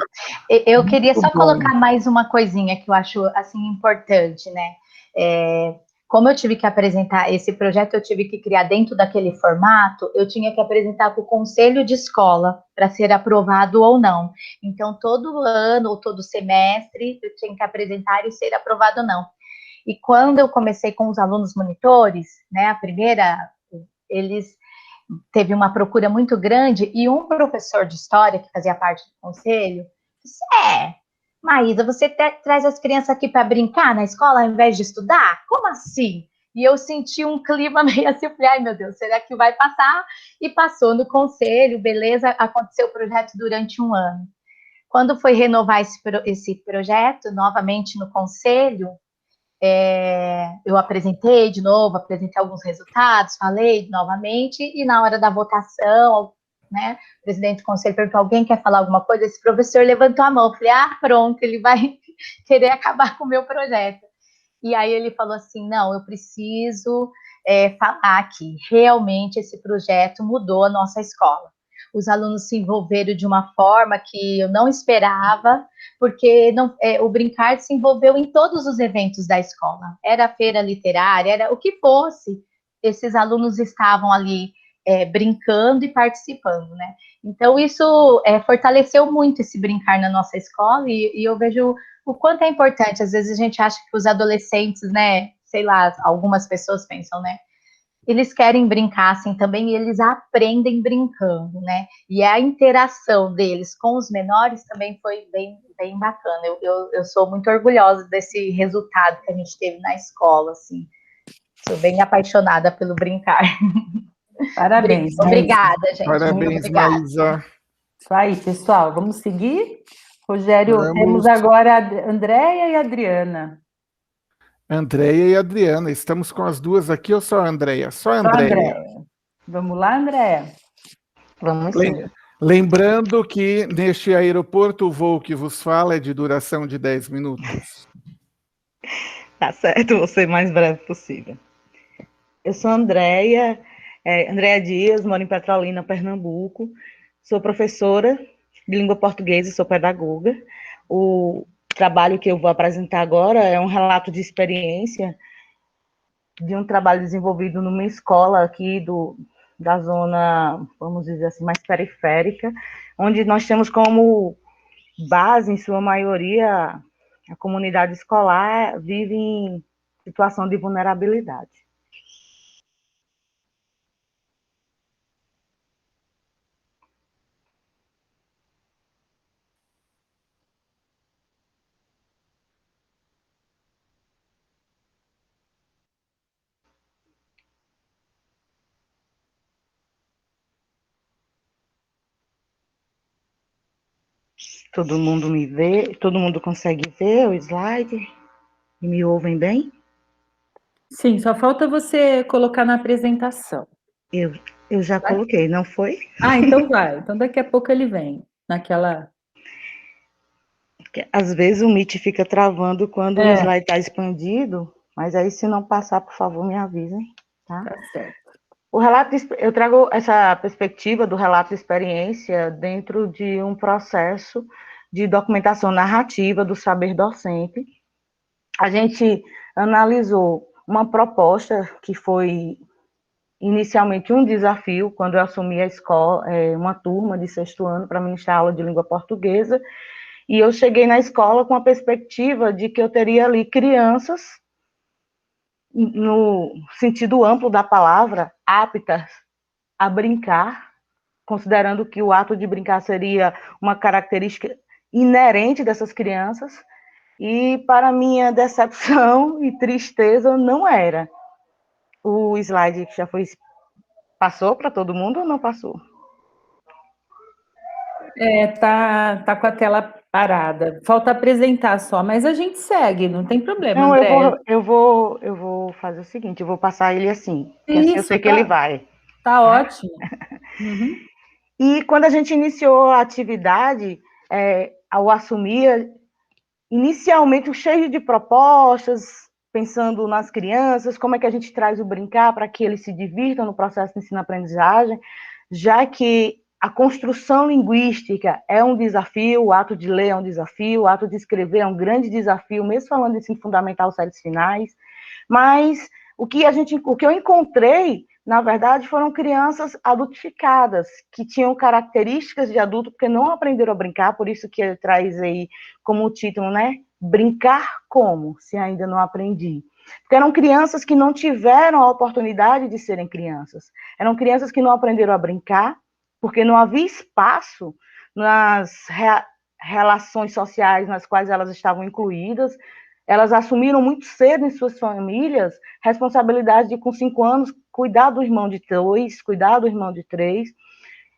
Eu queria Muito só bom. colocar mais uma coisinha que eu acho assim importante, né? Como eu tive que apresentar esse projeto, eu tive que criar dentro daquele formato, eu tinha que apresentar para o conselho de escola para ser aprovado ou não. Então, todo ano ou todo semestre, eu tinha que apresentar e ser aprovado ou não. E quando eu comecei com os alunos monitores, né, a primeira, eles teve uma procura muito grande, e um professor de história, que fazia parte do conselho, disse, Maísa, você traz as crianças aqui para brincar na escola ao invés de estudar? Como assim? E eu senti um clima meio assim, eu falei, ai meu Deus, será que vai passar? E passou no conselho, beleza, aconteceu o projeto durante 1 ano. Quando foi renovar esse projeto, novamente no conselho, eu apresentei de novo, apresentei alguns resultados, falei novamente, e na hora da votação, né, o presidente do conselho perguntou, alguém quer falar alguma coisa? Esse professor levantou a mão, eu falei, pronto, ele vai querer acabar com o meu projeto. E aí ele falou assim, não, eu preciso falar que realmente esse projeto mudou a nossa escola. Os alunos se envolveram de uma forma que eu não esperava, porque o Brincar se envolveu em todos os eventos da escola. Era a feira literária, era o que fosse. Esses alunos estavam ali brincando e participando, né? Então, isso fortaleceu muito esse brincar na nossa escola, e eu vejo o quanto é importante. Às vezes a gente acha que os adolescentes, né, sei lá, algumas pessoas pensam, né, eles querem brincar assim também, e eles aprendem brincando, né? E a interação deles com os menores também foi bem, bem bacana. Eu sou muito orgulhosa desse resultado que a gente teve na escola, assim. Sou bem apaixonada pelo brincar. Parabéns, Obrigada, gente. Parabéns, Muito obrigada. Maísa. Isso aí, pessoal, vamos seguir? Rogério, Vamos. temos agora a Andréia e a Adriana. Andréia e Adriana, estamos com as duas aqui ou só a Andréia? Só a Andréia. Vamos lá, Andréia? Vamos sim. Lembrando que neste aeroporto o voo que vos fala é de duração de 10 minutos. Tá certo, vou ser o mais breve possível. Eu sou Andréia Dias, moro em Petrolina, Pernambuco. Sou professora de língua portuguesa e sou pedagoga. O trabalho que eu vou apresentar agora é um relato de experiência de um trabalho desenvolvido numa escola aqui da zona, vamos dizer assim, mais periférica, onde nós temos como base, em sua maioria, a comunidade escolar vive em situação de vulnerabilidade. Todo mundo me vê? Todo mundo consegue ver o slide? E me ouvem bem? Sim, só falta você colocar na apresentação. Eu já coloquei, não foi? Ah, então vai. Então daqui a pouco ele vem naquela. Às vezes o Meet fica travando quando o É, slide está expandido, mas aí se não passar, por favor, me avisem, tá? tá certo. O relato, eu trago essa perspectiva do relato de experiência dentro de um processo de documentação narrativa do saber docente. A gente analisou uma proposta que foi inicialmente um desafio, quando eu assumi a escola, uma turma de 6º ano para ministrar aula de língua portuguesa, e eu cheguei na escola com a perspectiva de que eu teria ali crianças, no sentido amplo da palavra, aptas a brincar, considerando que o ato de brincar seria uma característica inerente dessas crianças, e para minha decepção e tristeza, não era. O slide já foi, passou para todo mundo ou não passou? Tá com a tela parada. Falta apresentar só, mas a gente segue, não tem problema, Não, Andréia. eu vou fazer o seguinte, eu vou passar ele assim, que assim eu Isso, sei que ele vai. tá ótimo. Uhum. E quando a gente iniciou a atividade, ao assumir, inicialmente cheio de propostas, pensando nas crianças, como é que a gente traz o brincar para que eles se divirtam no processo de ensino-aprendizagem, já que a construção linguística é um desafio, o ato de ler é um desafio, o ato de escrever é um grande desafio, mesmo falando de ensino fundamental, séries finais, mas o que eu encontrei, na verdade, foram crianças adultificadas, que tinham características de adulto, porque não aprenderam a brincar, por isso que ele traz aí como título, né? Brincar como, se ainda não aprendi. Porque eram crianças que não tiveram a oportunidade de serem crianças. Eram crianças que não aprenderam a brincar, porque não havia espaço nas relações sociais nas quais elas estavam incluídas. Elas assumiram muito cedo em suas famílias responsabilidade de, com 5 anos, cuidar do irmão de 2, cuidar do irmão de 3.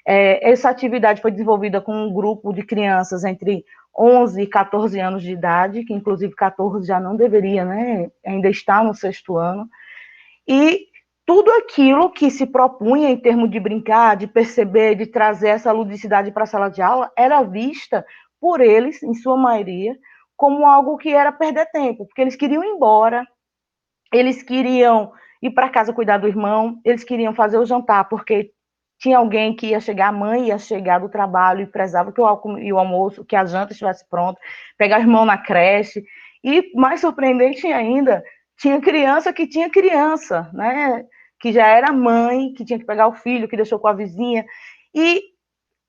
Essa atividade foi desenvolvida com um grupo de crianças entre 11 e 14 anos de idade, que inclusive 14 já não deveria, né? Ainda está no 6º ano. E tudo aquilo que se propunha em termos de brincar, de perceber, de trazer essa ludicidade para a sala de aula, era vista por eles, em sua maioria, como algo que era perder tempo, porque eles queriam ir embora, eles queriam ir para casa cuidar do irmão, eles queriam fazer o jantar, porque tinha alguém que ia chegar, a mãe ia chegar do trabalho e prezava que o almoço, que a janta estivesse pronta, pegar o irmão na creche, e mais surpreendente ainda, tinha criança que tinha criança, né, que já era mãe, que tinha que pegar o filho, que deixou com a vizinha, e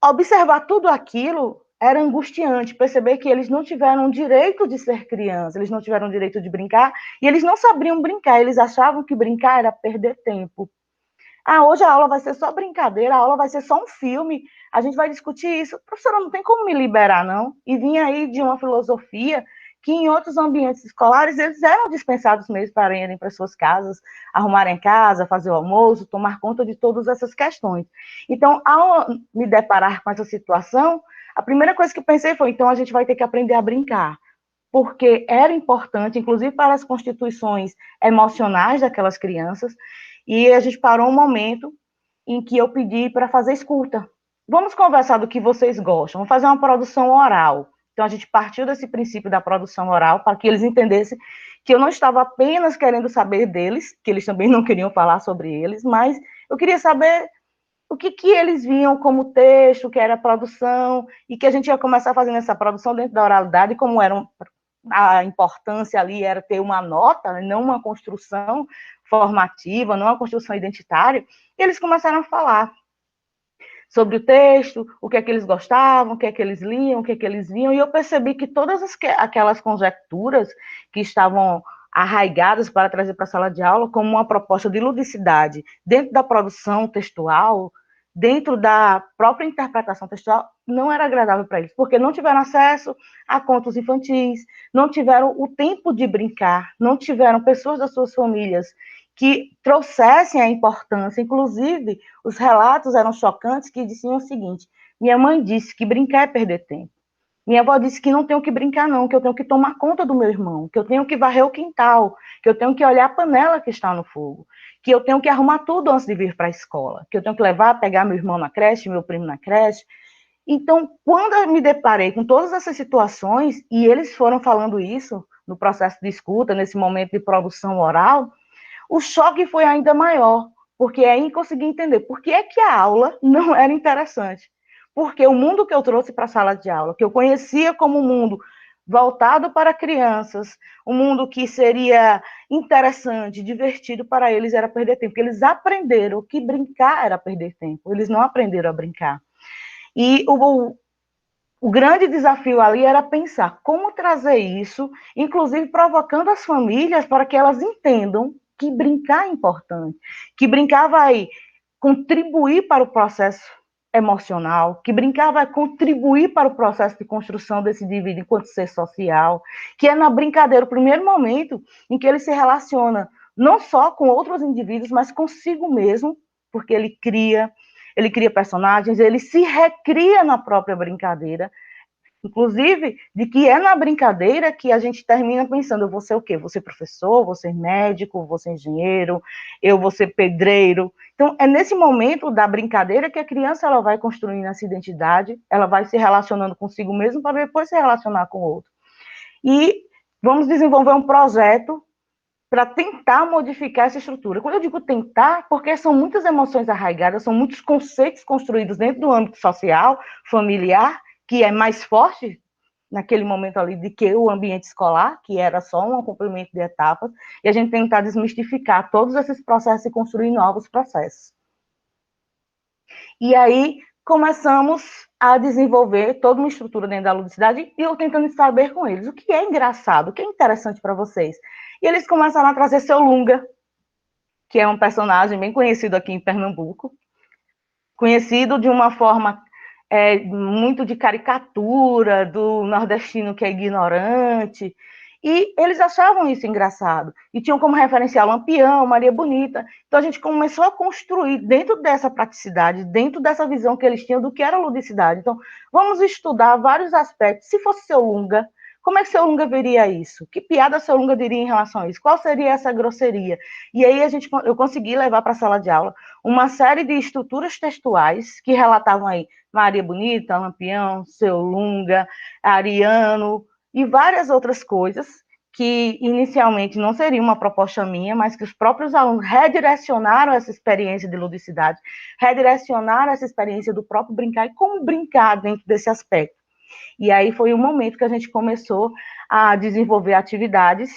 observar tudo aquilo era angustiante, perceber que eles não tiveram direito de ser criança, eles não tiveram direito de brincar, e eles não sabiam brincar, eles achavam que brincar era perder tempo. Ah, hoje a aula vai ser só brincadeira, a aula vai ser só um filme, a gente vai discutir isso. Professora, não tem como me liberar, não. E vinha aí de uma filosofia que em outros ambientes escolares eles eram dispensados mesmo para irem para suas casas, arrumarem casa, fazer o almoço, tomar conta de todas essas questões. Então, ao me deparar com essa situação, a primeira coisa que eu pensei foi, então a gente vai ter que aprender a brincar, porque era importante, inclusive para as constituições emocionais daquelas crianças, e a gente parou um momento em que eu pedi para fazer escuta. Vamos conversar do que vocês gostam, vamos fazer uma produção oral. Então, a gente partiu desse princípio da produção oral para que eles entendessem que eu não estava apenas querendo saber deles, que eles também não queriam falar sobre eles, mas eu queria saber o que eles viam como texto, o que era produção, e que a gente ia começar fazendo essa produção dentro da oralidade, como era a importância ali era ter uma nota, não uma construção formativa, não uma construção identitária, e eles começaram a falar. sobre o texto, o que é que eles gostavam, o que é que eles liam, o que é que eles viam, e eu percebi que todas aquelas conjecturas que estavam arraigadas para trazer para a sala de aula como uma proposta de ludicidade dentro da produção textual, dentro da própria interpretação textual, não era agradável para eles, porque não tiveram acesso a contos infantis, não tiveram o tempo de brincar, não tiveram pessoas das suas famílias que trouxessem a importância. Inclusive, os relatos eram chocantes, que diziam o seguinte: minha mãe disse que brincar é perder tempo. Minha avó disse que não tenho que brincar, não, que eu tenho que tomar conta do meu irmão, que eu tenho que varrer o quintal, que eu tenho que olhar a panela que está no fogo, que eu tenho que arrumar tudo antes de vir para a escola, que eu tenho que levar, pegar meu irmão na creche, meu primo na creche. Então, quando eu me deparei com todas essas situações, e eles foram falando isso no processo de escuta, nesse momento de produção oral, o choque foi ainda maior, porque aí eu consegui entender por que é que a aula não era interessante. Porque o mundo que eu trouxe para a sala de aula, que eu conhecia como um mundo voltado para crianças, um mundo que seria interessante, divertido para eles, era perder tempo. Porque eles aprenderam que brincar era perder tempo, eles não aprenderam a brincar. E o grande desafio ali era pensar como trazer isso, inclusive provocando as famílias para que elas entendam que brincar é importante, que brincar vai contribuir para o processo emocional, que brincar vai contribuir para o processo de construção desse indivíduo enquanto ser social, que é na brincadeira o primeiro momento em que ele se relaciona não só com outros indivíduos, mas consigo mesmo, porque ele cria personagens, ele se recria na própria brincadeira, inclusive, de que é na brincadeira que a gente termina pensando: eu vou ser o quê? Vou ser professor, vou ser médico, vou ser engenheiro, eu vou ser pedreiro. Então, é nesse momento da brincadeira que a criança ela vai construindo essa identidade, ela vai se relacionando consigo mesmo para depois se relacionar com o outro. E vamos desenvolver um projeto para tentar modificar essa estrutura. Quando eu digo tentar, porque são muitas emoções arraigadas, são muitos conceitos construídos dentro do âmbito social, familiar, que é mais forte naquele momento ali do que o ambiente escolar, que era só um complemento de etapas, e a gente tentar desmistificar todos esses processos e construir novos processos. E aí começamos a desenvolver toda uma estrutura dentro da ludicidade, e eu tentando saber com eles o que é engraçado, o que é interessante para vocês. E eles começaram a trazer seu Lunga, que é um personagem bem conhecido aqui em Pernambuco, conhecido de uma forma muito de caricatura, do nordestino que é ignorante, e eles achavam isso engraçado, e tinham como referencial Lampião, Maria Bonita. Então a gente começou a construir, dentro dessa praticidade, dentro dessa visão que eles tinham do que era ludicidade. Então, vamos estudar vários aspectos. Se fosse seu Lunga, como é que seu Lunga veria isso? Que piada seu Lunga diria em relação a isso? Qual seria essa grosseria? E aí eu consegui levar para a sala de aula uma série de estruturas textuais que relatavam aí Maria Bonita, Lampião, seu Lunga, Ariano e várias outras coisas que inicialmente não seria uma proposta minha, mas que os próprios alunos redirecionaram essa experiência de ludicidade, redirecionaram essa experiência do próprio brincar e como brincar dentro desse aspecto. E aí foi o momento que a gente começou a desenvolver atividades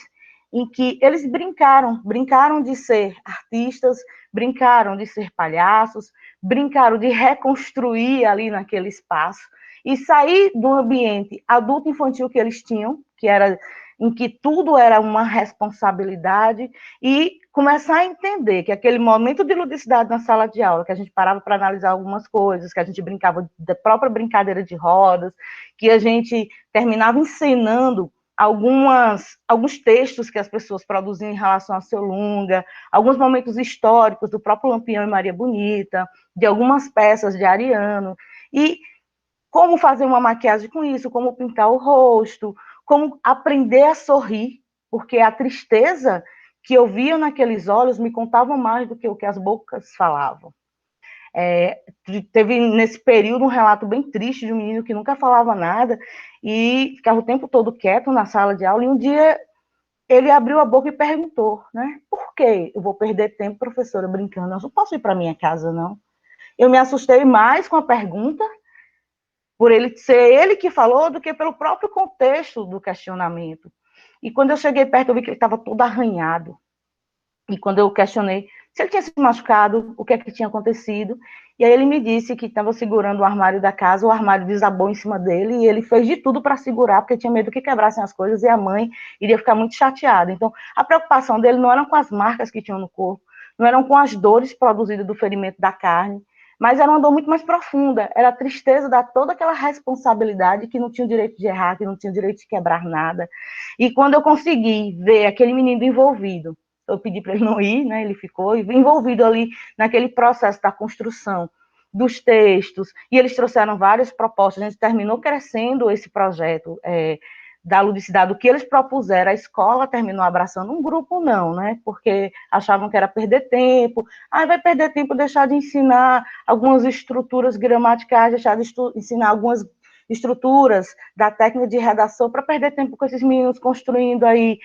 em que eles brincaram de ser artistas, brincaram de ser palhaços, brincaram de reconstruir ali naquele espaço e sair do ambiente adulto-infantil que eles tinham, que era em que tudo era uma responsabilidade, e começar a entender que aquele momento de ludicidade na sala de aula, que a gente parava para analisar algumas coisas, que a gente brincava da própria brincadeira de rodas, que a gente terminava encenando alguns textos que as pessoas produziam em relação a seu Lunga, alguns momentos históricos do próprio Lampião e Maria Bonita, de algumas peças de Ariano, e como fazer uma maquiagem com isso, como pintar o rosto, como aprender a sorrir, porque a tristeza que eu via naqueles olhos me contavam mais do que o que as bocas falavam. Teve nesse período um relato bem triste de um menino que nunca falava nada e ficava o tempo todo quieto na sala de aula, e um dia ele abriu a boca e perguntou, né? Por que eu vou perder tempo, professora, brincando? Eu não posso ir para minha casa, não. Eu me assustei mais com a pergunta, por ele ser ele que falou, do que pelo próprio contexto do questionamento. E quando eu cheguei perto, eu vi que ele estava todo arranhado. E quando eu questionei se ele tinha se machucado, o que é que tinha acontecido, e aí ele me disse que estava segurando o armário da casa, o armário desabou em cima dele, e ele fez de tudo para segurar, porque tinha medo que quebrassem as coisas, e a mãe iria ficar muito chateada. Então, a preocupação dele não era com as marcas que tinham no corpo, não eram com as dores produzidas do ferimento da carne, mas era uma dor muito mais profunda, era a tristeza da toda aquela responsabilidade que não tinha o direito de errar, que não tinha o direito de quebrar nada. E quando eu consegui ver aquele menino envolvido, eu pedi para ele não ir, né? Ele ficou envolvido ali naquele processo da construção dos textos, e eles trouxeram várias propostas, a gente terminou crescendo esse projeto da ludicidade, o que eles propuseram, a escola terminou abraçando, um grupo não, né? Porque achavam que era perder tempo, vai perder tempo deixar de ensinar algumas estruturas gramaticais, deixar de ensinar algumas estruturas da técnica de redação para perder tempo com esses meninos construindo aí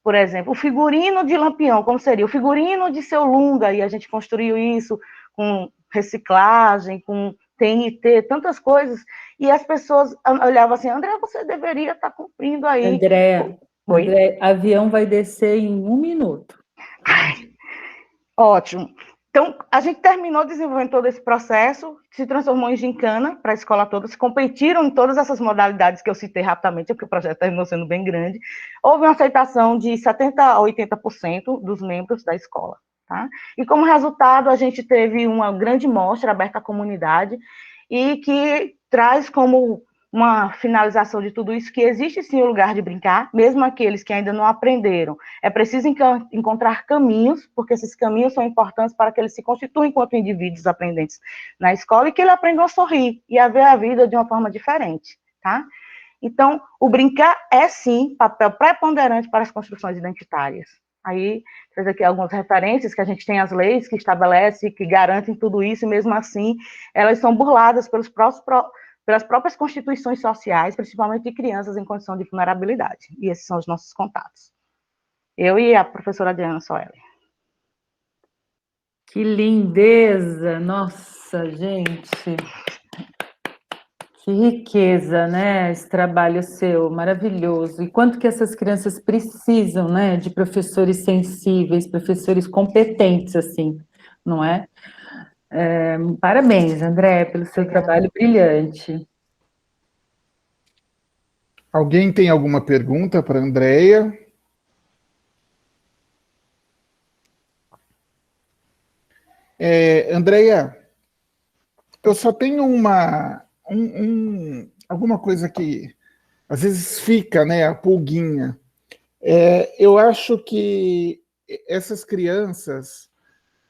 por exemplo, o figurino de Lampião, como seria? O figurino de Seu Lunga, e a gente construiu isso com reciclagem, com TNT, tantas coisas, e as pessoas olhavam assim, André, você deveria estar cumprindo aí. André, avião vai descer em 1 minuto. Ai, ótimo. Então, a gente terminou desenvolvendo todo esse processo, se transformou em gincana para a escola toda, se competiram em todas essas modalidades que eu citei rapidamente, porque o projeto terminou sendo bem grande. Houve uma aceitação de 70% a 80% dos membros da escola. Tá? E, como resultado, a gente teve uma grande mostra aberta à comunidade e que traz como uma finalização de tudo isso, que existe sim o lugar de brincar, mesmo aqueles que ainda não aprenderam. É preciso encontrar caminhos, porque esses caminhos são importantes para que eles se constituam enquanto indivíduos aprendentes na escola e que eles aprendam a sorrir e a ver a vida de uma forma diferente, tá? Então, o brincar é sim papel preponderante para as construções identitárias. Aí, traz aqui algumas referências, que a gente tem as leis que estabelecem, que garantem tudo isso, e mesmo assim, elas são burladas pelas próprias constituições sociais, principalmente de crianças em condição de vulnerabilidade. E esses são os nossos contatos. Eu e a professora Adriana Soeli. Que lindeza! Nossa, gente! Que riqueza, né? Esse trabalho seu, maravilhoso. E quanto que essas crianças precisam, né? De professores sensíveis, professores competentes, assim, não é? Parabéns, André, pelo seu trabalho brilhante. Alguém tem alguma pergunta para a Andréia? Andréia, eu só tenho alguma coisa que às vezes fica, né, a pulguinha. Eu acho que essas crianças,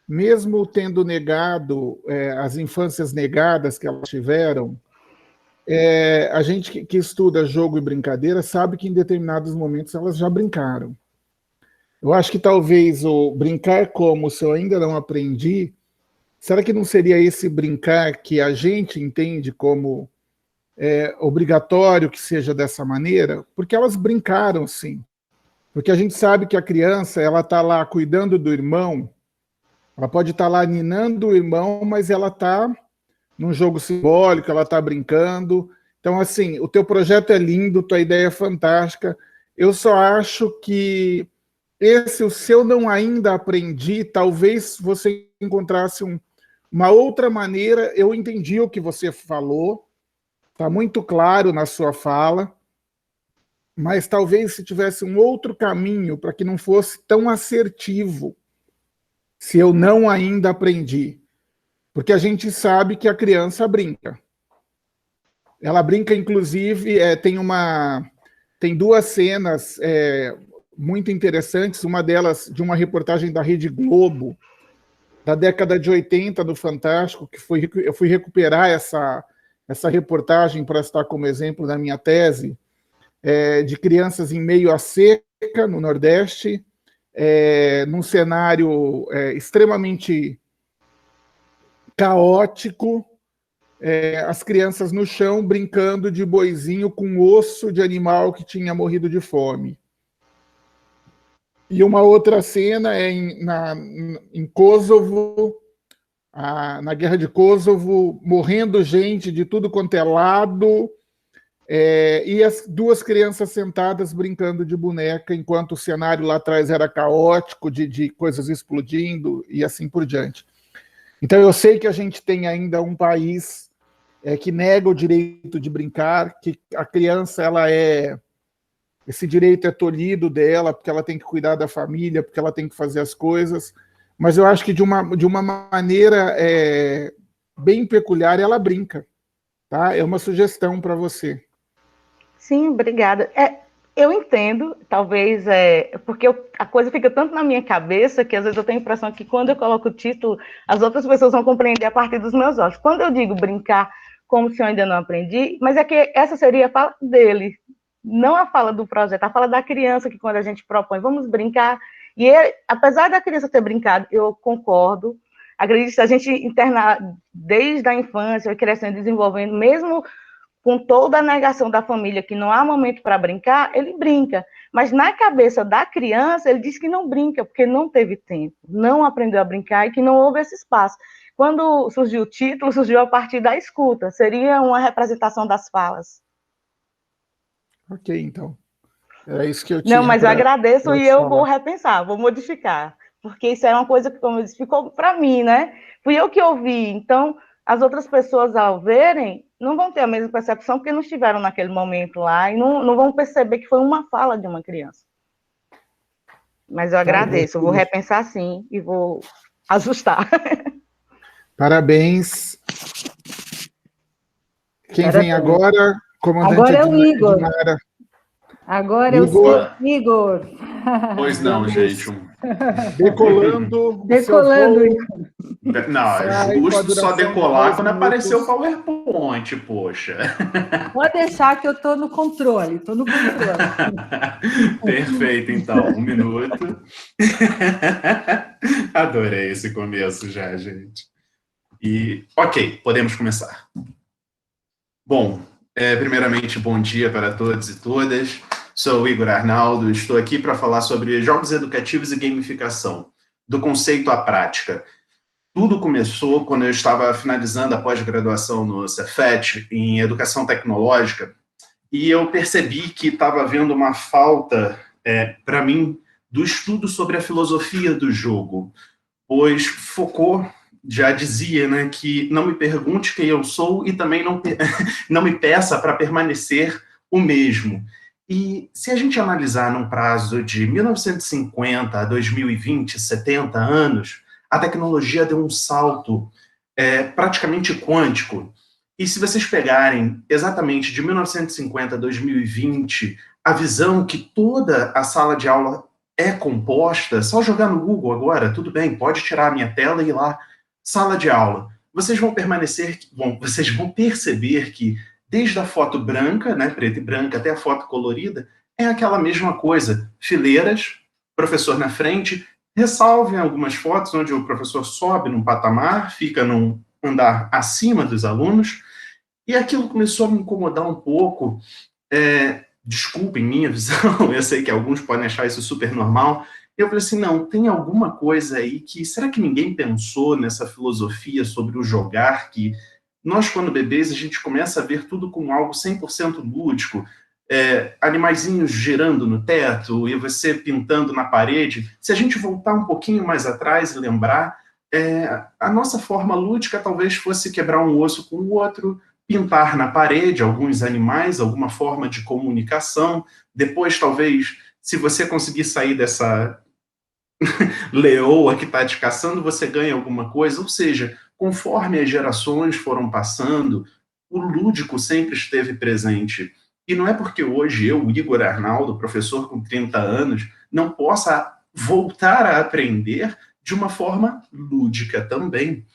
mesmo tendo negado as infâncias negadas que elas tiveram, a gente que estuda jogo e brincadeira sabe que em determinados momentos elas já brincaram. Eu acho que talvez o brincar como se eu ainda não aprendi, será que não seria esse brincar que a gente entende como obrigatório que seja dessa maneira? Porque elas brincaram, sim. Porque a gente sabe que a criança, ela está lá cuidando do irmão, ela pode estar lá ninando o irmão, mas ela está num jogo simbólico, ela está brincando. Então, assim, o teu projeto é lindo, tua ideia é fantástica. Eu só acho que o seu não ainda aprendi, talvez você encontrasse uma outra maneira. Eu entendi o que você falou, está muito claro na sua fala, mas talvez se tivesse um outro caminho para que não fosse tão assertivo, se eu não ainda aprendi. Porque a gente sabe que a criança brinca. Ela brinca, inclusive, tem duas cenas muito interessantes, uma delas de uma reportagem da Rede Globo, da década de 80, do Fantástico, eu fui recuperar essa reportagem para estar como exemplo da minha tese, de crianças em meio à seca, no Nordeste, num cenário extremamente caótico, as crianças no chão brincando de boizinho com osso de animal que tinha morrido de fome. E uma outra cena é em Kosovo, na guerra de Kosovo, morrendo gente de tudo quanto é lado, e as duas crianças sentadas brincando de boneca, enquanto o cenário lá atrás era caótico, de coisas explodindo e assim por diante. Então eu sei que a gente tem ainda um país que nega o direito de brincar, que a criança, esse direito é tolhido dela, porque ela tem que cuidar da família, porque ela tem que fazer as coisas, mas eu acho que de uma maneira bem peculiar ela brinca, tá? É uma sugestão para você. Sim, obrigada. Eu entendo, talvez, porque a coisa fica tanto na minha cabeça que às vezes eu tenho a impressão que quando eu coloco o título, as outras pessoas vão compreender a partir dos meus olhos. Quando eu digo brincar como se eu ainda não aprendi, mas é que essa seria a fala dele, não a fala do projeto, a fala da criança, que quando a gente propõe, vamos brincar, e ele, apesar da criança ter brincado, eu concordo, acredito que a gente internar desde a infância, crescendo, desenvolvendo, mesmo com toda a negação da família, que não há momento para brincar, ele brinca. Mas na cabeça da criança, ele diz que não brinca, porque não teve tempo, não aprendeu a brincar e que não houve esse espaço. Quando surgiu o título, surgiu a partir da escuta, seria uma representação das falas. Ok, então. É isso que eu tinha. Não, mas eu agradeço e eu vou repensar, vou modificar, porque isso é uma coisa que, como eu disse, ficou para mim, né? Fui eu que ouvi, então as outras pessoas, ao verem, não vão ter a mesma percepção, porque não estiveram naquele momento lá, e não vão perceber que foi uma fala de uma criança. Mas eu agradeço, eu vou repensar sim, e vou ajustar. Parabéns. Quem vem agora? Comandante agora é o Igor. Edmara. Agora é o seu Igor. Pois não, gente. Decolando. Decolando. Não, justo só decolar quando apareceu o PowerPoint, poxa. Pode deixar que eu estou no controle, Perfeito, então. 1 minuto. Adorei esse começo já, gente. Ok, podemos começar. Bom, primeiramente, bom dia para todos e todas. Sou o Igor Arnaldo, estou aqui para falar sobre jogos educativos e gamificação, do conceito à prática. Tudo começou quando eu estava finalizando a pós-graduação no Cefet, em Educação Tecnológica, e eu percebi que estava havendo uma falta, para mim, do estudo sobre a filosofia do jogo, pois Foucault já dizia, né, que não me pergunte quem eu sou e também não me peça para permanecer o mesmo. E se a gente analisar num prazo de 1950 a 2020, 70 anos, a tecnologia deu um salto praticamente quântico. E se vocês pegarem exatamente de 1950 a 2020, a visão que toda a sala de aula é composta, só jogar no Google agora, tudo bem, pode tirar a minha tela e ir lá, sala de aula. Vocês vão perceber que desde a foto branca, né, preta e branca, até a foto colorida, é aquela mesma coisa. Fileiras, professor na frente, ressalvem algumas fotos onde o professor sobe num patamar, fica num andar acima dos alunos, e aquilo começou a me incomodar um pouco. Desculpem minha visão, eu sei que alguns podem achar isso super normal. Eu falei assim, não, tem alguma coisa aí que... Será que ninguém pensou nessa filosofia sobre o jogar, que nós, quando bebês, a gente começa a ver tudo como algo 100% lúdico, animaizinhos girando no teto e você pintando na parede. Se a gente voltar um pouquinho mais atrás e lembrar, a nossa forma lúdica talvez fosse quebrar um osso com o outro, pintar na parede alguns animais, alguma forma de comunicação. Depois, talvez, se você conseguir sair dessa leoa que está te caçando, você ganha alguma coisa. Ou seja, conforme as gerações foram passando, o lúdico sempre esteve presente. E não é porque hoje eu, Igor Arnaldo, professor com 30 anos, não possa voltar a aprender de uma forma lúdica também.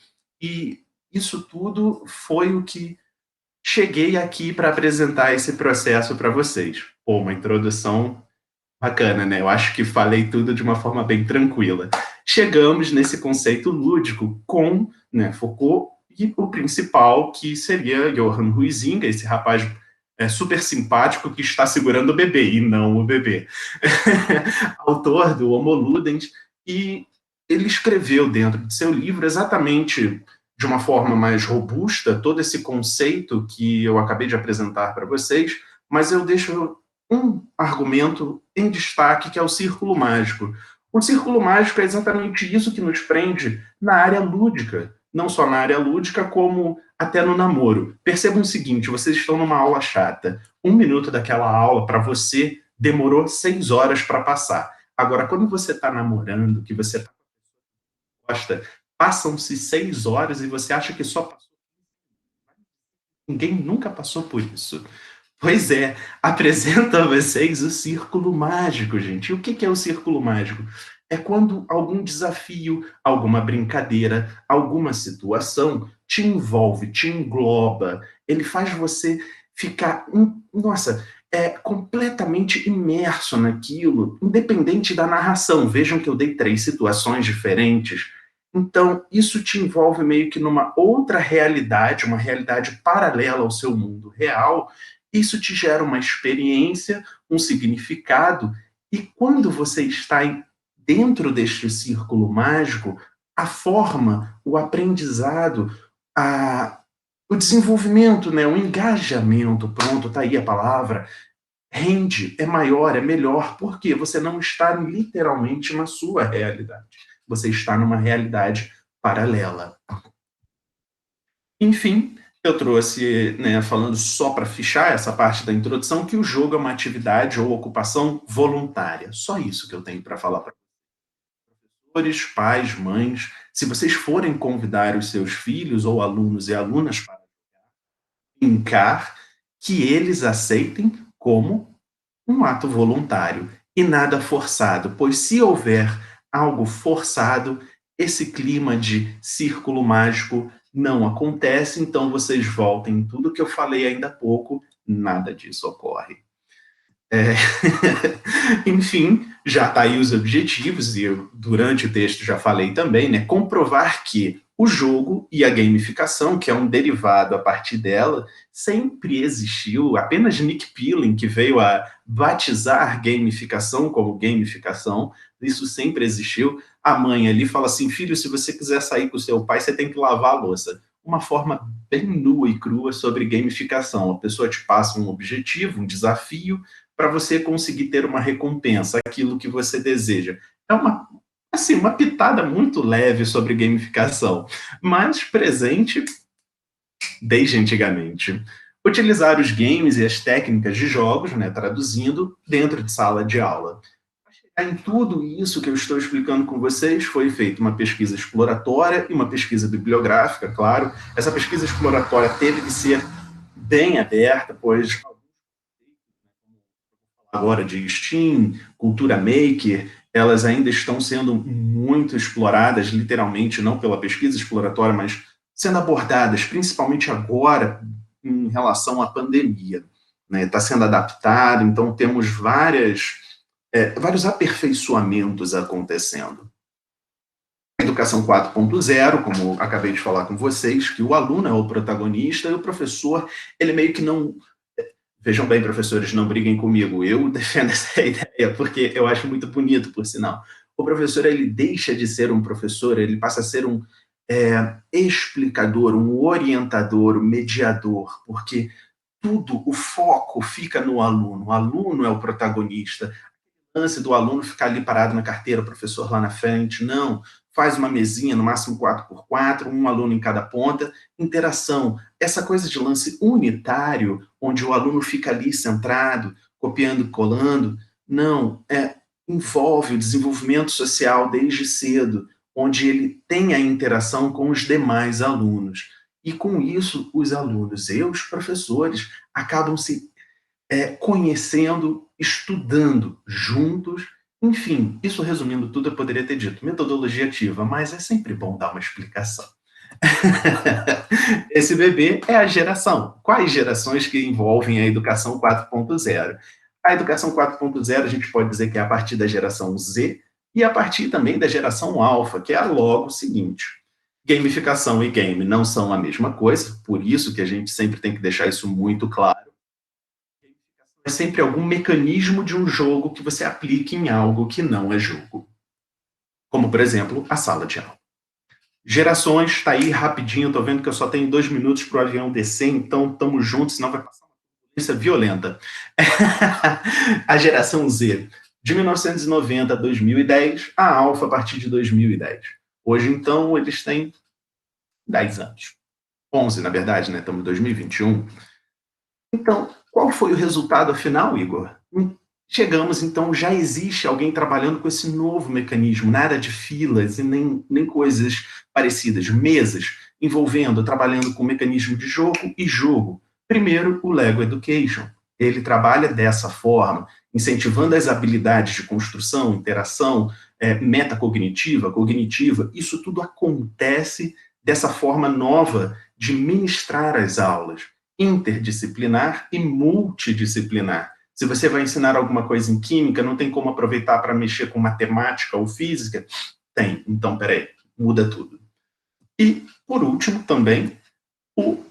E isso tudo foi o que cheguei aqui para apresentar esse processo para vocês. Pô, uma introdução bacana, né? Eu acho que falei tudo de uma forma bem tranquila. Chegamos nesse conceito lúdico com, né, Foucault e o principal, que seria Johann Huizinga, esse rapaz super simpático que está segurando o bebê, e não o bebê. Autor do Homo Ludens, e ele escreveu dentro de seu livro exatamente de uma forma mais robusta todo esse conceito que eu acabei de apresentar para vocês, mas eu deixo um argumento em destaque, que é o círculo mágico. O círculo mágico é exatamente isso que nos prende na área lúdica, não só na área lúdica, como até no namoro. Percebam o seguinte, vocês estão numa aula chata, 1 minuto daquela aula para você demorou 6 horas para passar. Agora, quando você está namorando, que você gosta, passam-se 6 horas e você acha que só passou. Ninguém nunca passou por isso. Pois é, apresento a vocês o círculo mágico, gente. E o que é o círculo mágico? É quando algum desafio, alguma brincadeira, alguma situação te envolve, te engloba. Ele faz você ficar, completamente imerso naquilo, independente da narração. Vejam que eu dei 3 situações diferentes. Então, isso te envolve meio que numa outra realidade, uma realidade paralela ao seu mundo real. Isso te gera uma experiência, um significado, e quando você está dentro deste círculo mágico, a forma, o aprendizado, o desenvolvimento, né, o engajamento, pronto, tá aí a palavra, rende, é maior, é melhor, porque você não está literalmente na sua realidade. Você está numa realidade paralela. Enfim, eu trouxe, né, falando só para fechar essa parte da introdução, que o jogo é uma atividade ou ocupação voluntária. Só isso que eu tenho para falar para professores, pais, mães. Se vocês forem convidar os seus filhos ou alunos e alunas para brincar, que eles aceitem como um ato voluntário e nada forçado, pois se houver algo forçado, esse clima de círculo mágico não acontece, então vocês voltem em tudo que eu falei ainda há pouco, nada disso ocorre. Enfim, já está aí os objetivos, e eu, durante o texto, já falei também, né, comprovar que o jogo e a gamificação, que é um derivado a partir dela, sempre existiu, apenas Nick Pilling, que veio a batizar gamificação como gamificação, isso sempre existiu. A mãe ali fala assim, filho, se você quiser sair com o seu pai, você tem que lavar a louça. Uma forma bem nua e crua sobre gamificação. A pessoa te passa um objetivo, um desafio, para você conseguir ter uma recompensa, aquilo que você deseja. É uma pitada muito leve sobre gamificação, mas presente desde antigamente. Utilizar os games e as técnicas de jogos, né, traduzindo, dentro de sala de aula. Em tudo isso que eu estou explicando com vocês, foi feita uma pesquisa exploratória e uma pesquisa bibliográfica, claro. Essa pesquisa exploratória teve que ser bem aberta, pois agora de Steam, Cultura Maker, elas ainda estão sendo muito exploradas, literalmente, não pela pesquisa exploratória, mas sendo abordadas, principalmente agora, em relação à pandemia. Está sendo adaptado, então temos vários aperfeiçoamentos acontecendo. Educação 4.0, como acabei de falar com vocês, que o aluno é o protagonista e o professor, ele meio que não... Vejam bem, professores, não briguem comigo, eu defendo essa ideia, porque eu acho muito bonito, por sinal. O professor, ele deixa de ser um professor, ele passa a ser um explicador, um orientador, um mediador, porque tudo, o foco fica no aluno, o aluno é o protagonista. O lance do aluno ficar ali parado na carteira, o professor lá na frente, não, faz uma mesinha, no máximo 4x4, um aluno em cada ponta, interação. Essa coisa de lance unitário, onde o aluno fica ali centrado, copiando, colando, não, envolve o desenvolvimento social desde cedo, onde ele tem a interação com os demais alunos. E com isso, os alunos e os professores acabam se conhecendo, estudando juntos. Enfim, isso resumindo tudo, eu poderia ter dito metodologia ativa, mas é sempre bom dar uma explicação. Esse bebê é a geração. Quais gerações que envolvem a educação 4.0? A educação 4.0 a gente pode dizer que é a partir da geração Z e a partir também da geração alfa, que é logo o seguinte. Gamificação e game não são a mesma coisa, por isso que a gente sempre tem que deixar isso muito claro. É sempre algum mecanismo de um jogo que você aplique em algo que não é jogo. Como, por exemplo, a sala de aula. Gerações, está aí rapidinho, estou vendo que eu só tenho 2 minutos para o avião descer, então estamos juntos, senão vai passar uma coisa violenta. A geração Z, de 1990 a 2010, a Alpha a partir de 2010. Hoje, então, eles têm 10 anos. 11, na verdade, né? Estamos em 2021. Então, qual foi o resultado final, Igor? Chegamos, então, já existe alguém trabalhando com esse novo mecanismo, nada de filas e nem coisas parecidas, mesas envolvendo, trabalhando com mecanismo de jogo e jogo. Primeiro, o Lego Education. Ele trabalha dessa forma, incentivando as habilidades de construção, interação, metacognitiva, cognitiva. Isso tudo acontece dessa forma nova de ministrar as aulas, interdisciplinar e multidisciplinar. Se você vai ensinar alguma coisa em química, não tem como aproveitar para mexer com matemática ou física? Tem. Então, peraí, muda tudo. E, por último, também, o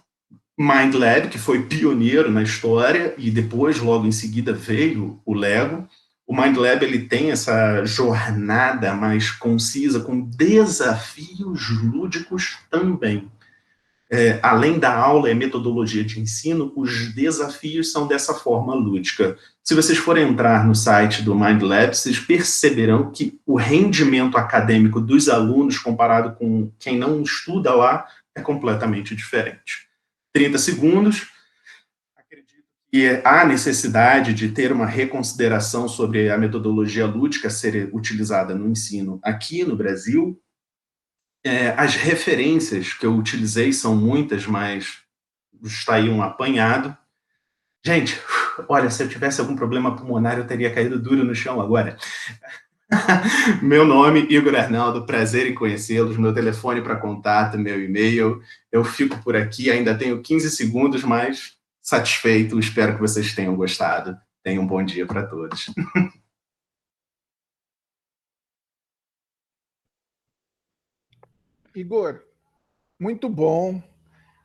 Mind Lab, que foi pioneiro na história, e depois, logo em seguida, veio o Lego. O Mind Lab, ele tem essa jornada mais concisa, com desafios lúdicos também. Além da aula e metodologia de ensino, os desafios são dessa forma lúdica. Se vocês forem entrar no site do Mind Lab, vocês perceberão que o rendimento acadêmico dos alunos, comparado com quem não estuda lá, é completamente diferente. 30 segundos. Acredito que há necessidade de ter uma reconsideração sobre a metodologia lúdica ser utilizada no ensino aqui no Brasil. As referências que eu utilizei são muitas, mas está aí um apanhado. Gente, olha, se eu tivesse algum problema pulmonar, eu teria caído duro no chão agora. Meu nome, Igor Arnaldo, prazer em conhecê-los, meu telefone para contato, meu e-mail. Eu fico por aqui, ainda tenho 15 segundos, mas satisfeito, espero que vocês tenham gostado. Tenham um bom dia para todos. Igor, muito bom.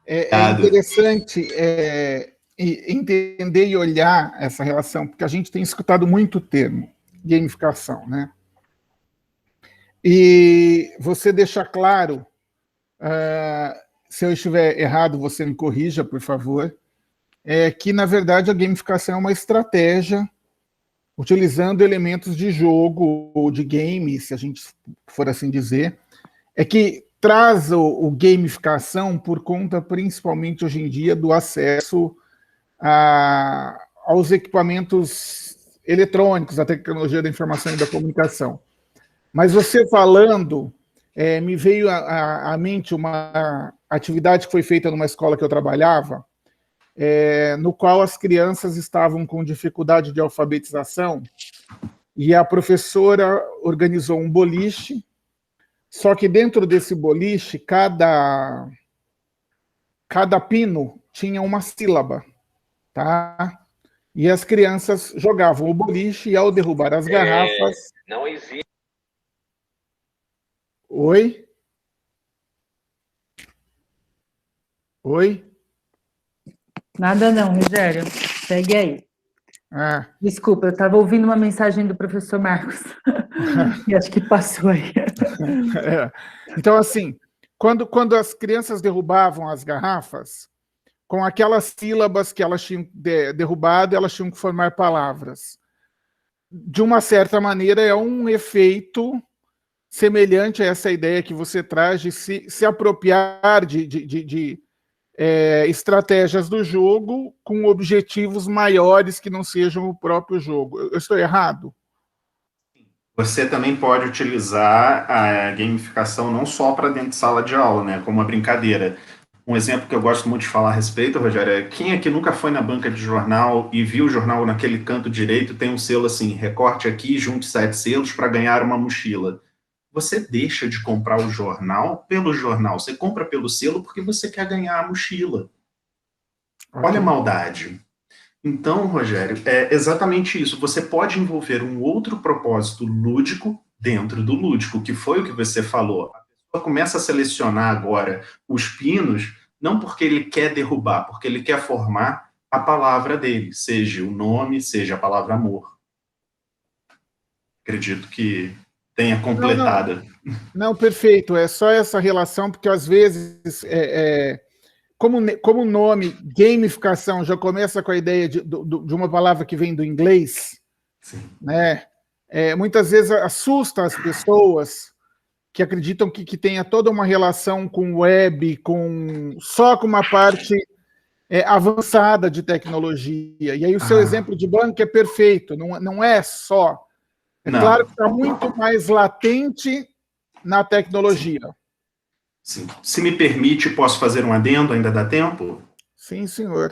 É interessante entender e olhar essa relação, porque a gente tem escutado muito o termo gamificação, né? E você deixa claro, se eu estiver errado, você me corrija, por favor, que, na verdade, a gamificação é uma estratégia utilizando elementos de jogo ou de game, se a gente for assim dizer, que traz o gamificação por conta, principalmente hoje em dia, do acesso aos equipamentos eletrônicos, à tecnologia da informação e da comunicação. Mas você falando, me veio à mente uma atividade que foi feita numa escola que eu trabalhava, no qual as crianças estavam com dificuldade de alfabetização, e a professora organizou um boliche. Só que dentro desse boliche, cada pino tinha uma sílaba, tá? E as crianças jogavam o boliche e, ao derrubar as garrafas... Não existe... Oi? Oi? Nada não, Rogério. Segue aí. Desculpa, eu estava ouvindo uma mensagem do professor Marcos. E acho que passou aí. Então, assim, quando as crianças derrubavam as garrafas, com aquelas sílabas que elas tinham derrubado, elas tinham que formar palavras. De uma certa maneira, é um efeito semelhante a essa ideia que você traz de se apropriar de estratégias do jogo com objetivos maiores que não sejam o próprio jogo. Eu estou errado? Você também pode utilizar a gamificação não só para dentro de sala de aula, né, como uma brincadeira. Um exemplo que eu gosto muito de falar a respeito, Rogério, é quem aqui nunca foi na banca de jornal e viu o jornal naquele canto direito, tem um selo assim, recorte aqui, junte 7 selos para ganhar uma mochila. Você deixa de comprar o jornal pelo jornal, você compra pelo selo porque você quer ganhar a mochila. Olha a maldade. Então, Rogério, é exatamente isso. Você pode envolver um outro propósito lúdico dentro do lúdico, que foi o que você falou. A pessoa começa a selecionar agora os pinos, não porque ele quer derrubar, porque ele quer formar a palavra dele, seja o nome, seja a palavra amor. Acredito que tenha completado. Não, perfeito. É só essa relação, porque às vezes, como o nome gamificação já começa com a ideia de uma palavra que vem do inglês, Sim. né? Muitas vezes assusta as pessoas que acreditam que tenha toda uma relação com web, só com uma parte avançada de tecnologia. E aí o seu exemplo de banco é perfeito, não é só. Claro que está muito mais latente na tecnologia. Sim. Se me permite, posso fazer um adendo? Ainda dá tempo? Sim, senhor.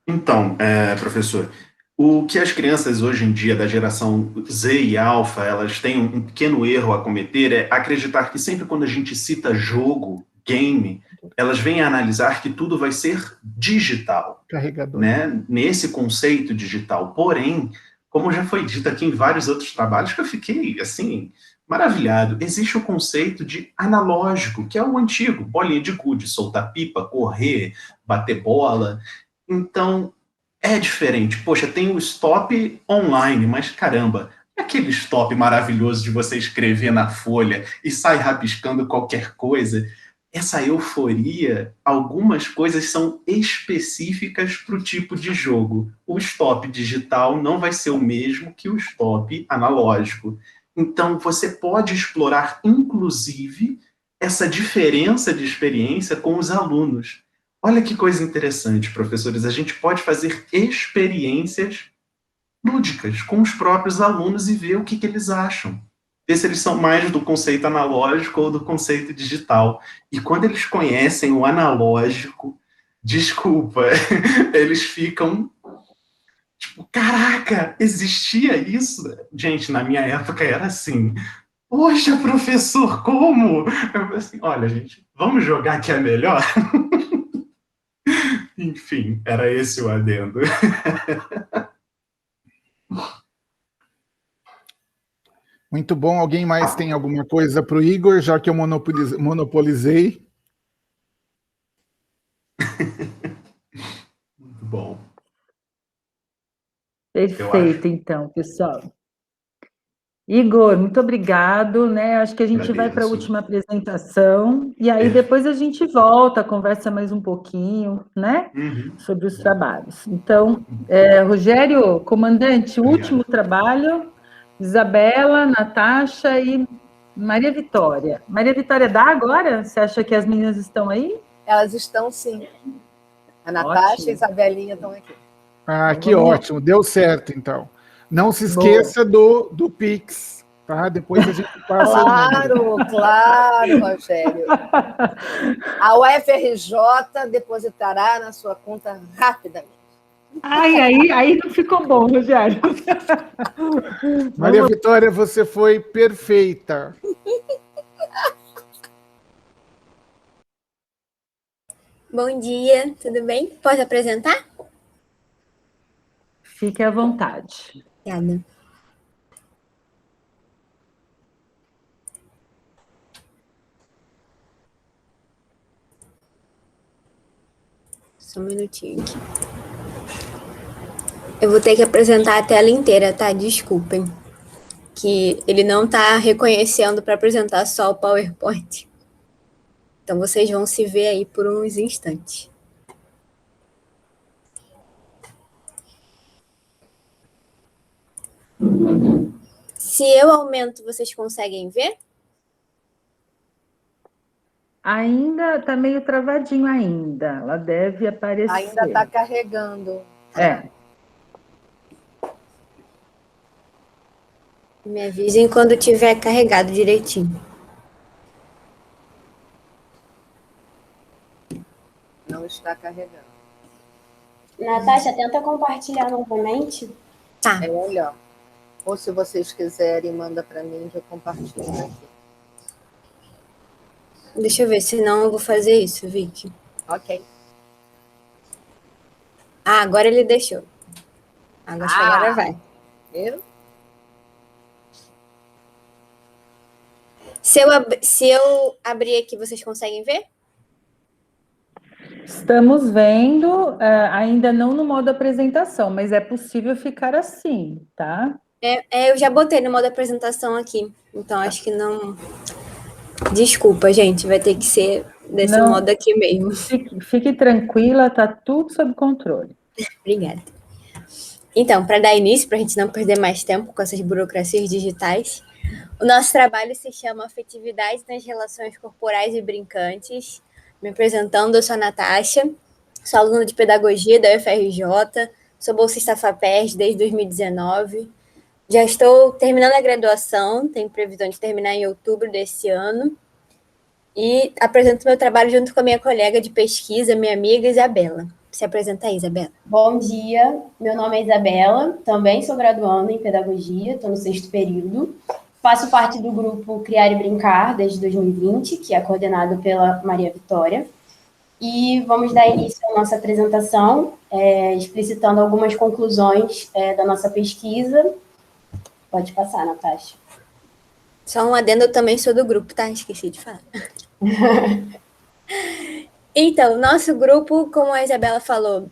Então, professor, o que as crianças hoje em dia da geração Z e Alpha, elas têm um pequeno erro a cometer, é acreditar que sempre quando a gente cita jogo, game, elas vêm a analisar que tudo vai ser digital. Carregador. Né? Nesse conceito digital. Porém, como já foi dito aqui em vários outros trabalhos, que eu fiquei, assim, maravilhado, existe o conceito de analógico, que é o antigo, bolinha de gude, soltar pipa, correr, bater bola. Então, é diferente. Poxa, tem o stop online, mas caramba, aquele stop maravilhoso de você escrever na folha e sair rabiscando qualquer coisa. Essa euforia, algumas coisas são específicas para o tipo de jogo. O stop digital não vai ser o mesmo que o stop analógico. Então, você pode explorar, inclusive, essa diferença de experiência com os alunos. Olha que coisa interessante, professores. A gente pode fazer experiências lúdicas com os próprios alunos e ver o que eles acham. Ver se eles são mais do conceito analógico ou do conceito digital. E quando eles conhecem o analógico, desculpa, eles ficam tipo, caraca, existia isso? Gente, na minha época era assim. Poxa, professor, como? Eu falei assim, olha, gente, vamos jogar que é melhor? Enfim, era esse o adendo. Muito bom. Alguém mais tem alguma coisa para o Igor, já que eu monopolizei? Muito bom. Perfeito, então, pessoal. Igor, muito obrigado, né? Acho que a gente vai para a última apresentação e aí depois a gente volta, conversa mais um pouquinho, né? Sobre os trabalhos. Então, Rogério, comandante, último trabalho, Isabela, Natasha e Maria Vitória. Maria Vitória dá agora? Você acha que as meninas estão aí? Elas estão, sim. A Natasha e a Isabelinha estão aqui. Ah, que ótimo. Deu certo, então. Não se esqueça do Pix, tá? Depois a gente passa Claro, Rogério. A UFRJ depositará na sua conta rapidamente. Aí não ficou bom, Rogério. Maria Vitória, você foi perfeita. Bom dia, tudo bem? Pode apresentar? Fique à vontade. Obrigada. Só um minutinho aqui. Eu vou ter que apresentar a tela inteira, tá? Desculpem. Que ele não está reconhecendo para apresentar só o PowerPoint. Então, vocês vão se ver aí por uns instantes. Se eu aumento, vocês conseguem ver? Ainda está meio travadinho ainda. Ela deve aparecer. Ainda está carregando. Me avisem quando tiver carregado direitinho. Não está carregando. Natasha, tenta compartilhar novamente. Tá. É melhor. Ou se vocês quiserem, manda para mim que eu compartilho aqui. Deixa eu ver, senão eu vou fazer isso, Vicky. Ok. Ah, agora ele deixou. Agora vai. Viu? Se eu abrir aqui, vocês conseguem ver? Estamos vendo, ainda não no modo apresentação, mas é possível ficar assim, tá? Eu já botei no modo apresentação aqui, então acho que não... Desculpa, gente, vai ter que ser desse modo aqui mesmo. Fique tranquila, tá tudo sob controle. Obrigada. Então, para dar início, para a gente não perder mais tempo com essas burocracias digitais, o nosso trabalho se chama Afetividade nas Relações Corporais e Brincantes. Me apresentando, eu sou a Natasha, sou aluna de Pedagogia da UFRJ, sou bolsista FAPERJ desde 2019, já estou terminando a graduação, tenho previsão de terminar em outubro desse ano, e apresento meu trabalho junto com a minha colega de pesquisa, minha amiga Isabela. Se apresenta aí, Isabela. Bom dia, meu nome é Isabela, também sou graduanda em Pedagogia, estou no 6º período. Faço parte do grupo Criar e Brincar desde 2020, que é coordenado pela Maria Vitória. E vamos dar início à nossa apresentação, explicitando algumas conclusões da nossa pesquisa. Pode passar, Natasha. Só um adendo, eu também sou do grupo, tá? Esqueci de falar. Então, nosso grupo, como a Isabela falou,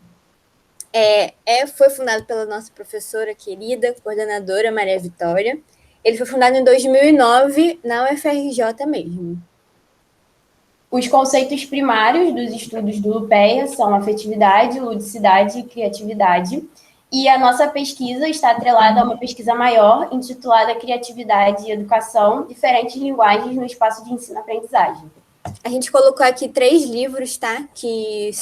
foi fundado pela nossa professora querida, coordenadora Maria Vitória. Ele foi fundado em 2009, na UFRJ mesmo. Os conceitos primários dos estudos do Lupeia são afetividade, ludicidade e criatividade. E a nossa pesquisa está atrelada a uma pesquisa maior, intitulada Criatividade e Educação, diferentes linguagens no espaço de ensino-aprendizagem. A gente colocou aqui 3 livros, tá? Que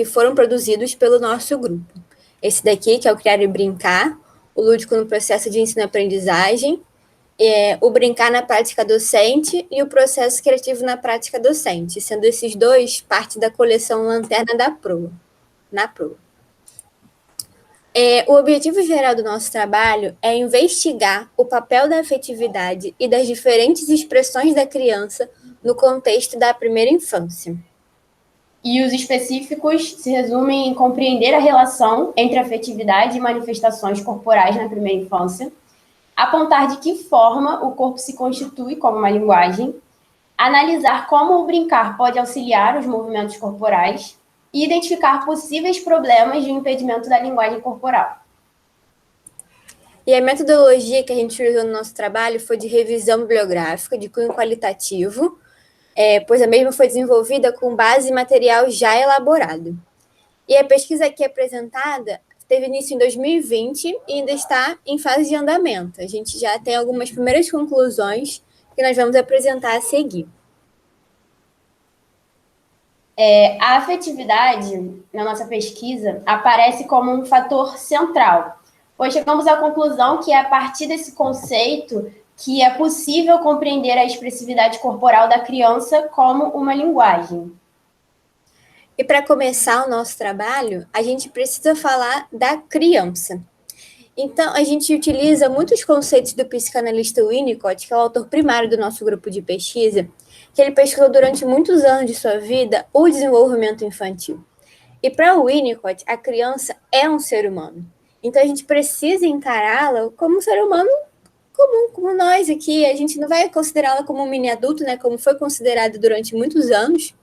foram produzidos pelo nosso grupo. Esse daqui, que é o Criar e Brincar, o Lúdico no Processo de Ensino-Aprendizagem, o Brincar na Prática Docente e o Processo Criativo na Prática Docente, sendo esses 2 parte da coleção Lanterna da Proa, na Proa. O objetivo geral do nosso trabalho é investigar o papel da afetividade e das diferentes expressões da criança no contexto da primeira infância. E os específicos se resumem em compreender a relação entre afetividade e manifestações corporais na primeira infância, apontar de que forma o corpo se constitui como uma linguagem, analisar como o brincar pode auxiliar os movimentos corporais e identificar possíveis problemas de impedimento da linguagem corporal. E a metodologia que a gente usou no nosso trabalho foi de revisão bibliográfica, de cunho qualitativo, pois a mesma foi desenvolvida com base em material já elaborado. E a pesquisa aqui apresentada teve início em 2020 e ainda está em fase de andamento. A gente já tem algumas primeiras conclusões que nós vamos apresentar a seguir. A afetividade, na nossa pesquisa, aparece como um fator central, pois chegamos à conclusão que é a partir desse conceito que é possível compreender a expressividade corporal da criança como uma linguagem. E para começar o nosso trabalho, a gente precisa falar da criança. Então, a gente utiliza muitos conceitos do psicanalista Winnicott, que é o autor primário do nosso grupo de pesquisa, que ele pesquisou durante muitos anos de sua vida o desenvolvimento infantil. E para o Winnicott, a criança é um ser humano. Então, a gente precisa encará-la como um ser humano comum, como nós aqui. A gente não vai considerá-la como um mini adulto, né, como foi considerado durante muitos anos,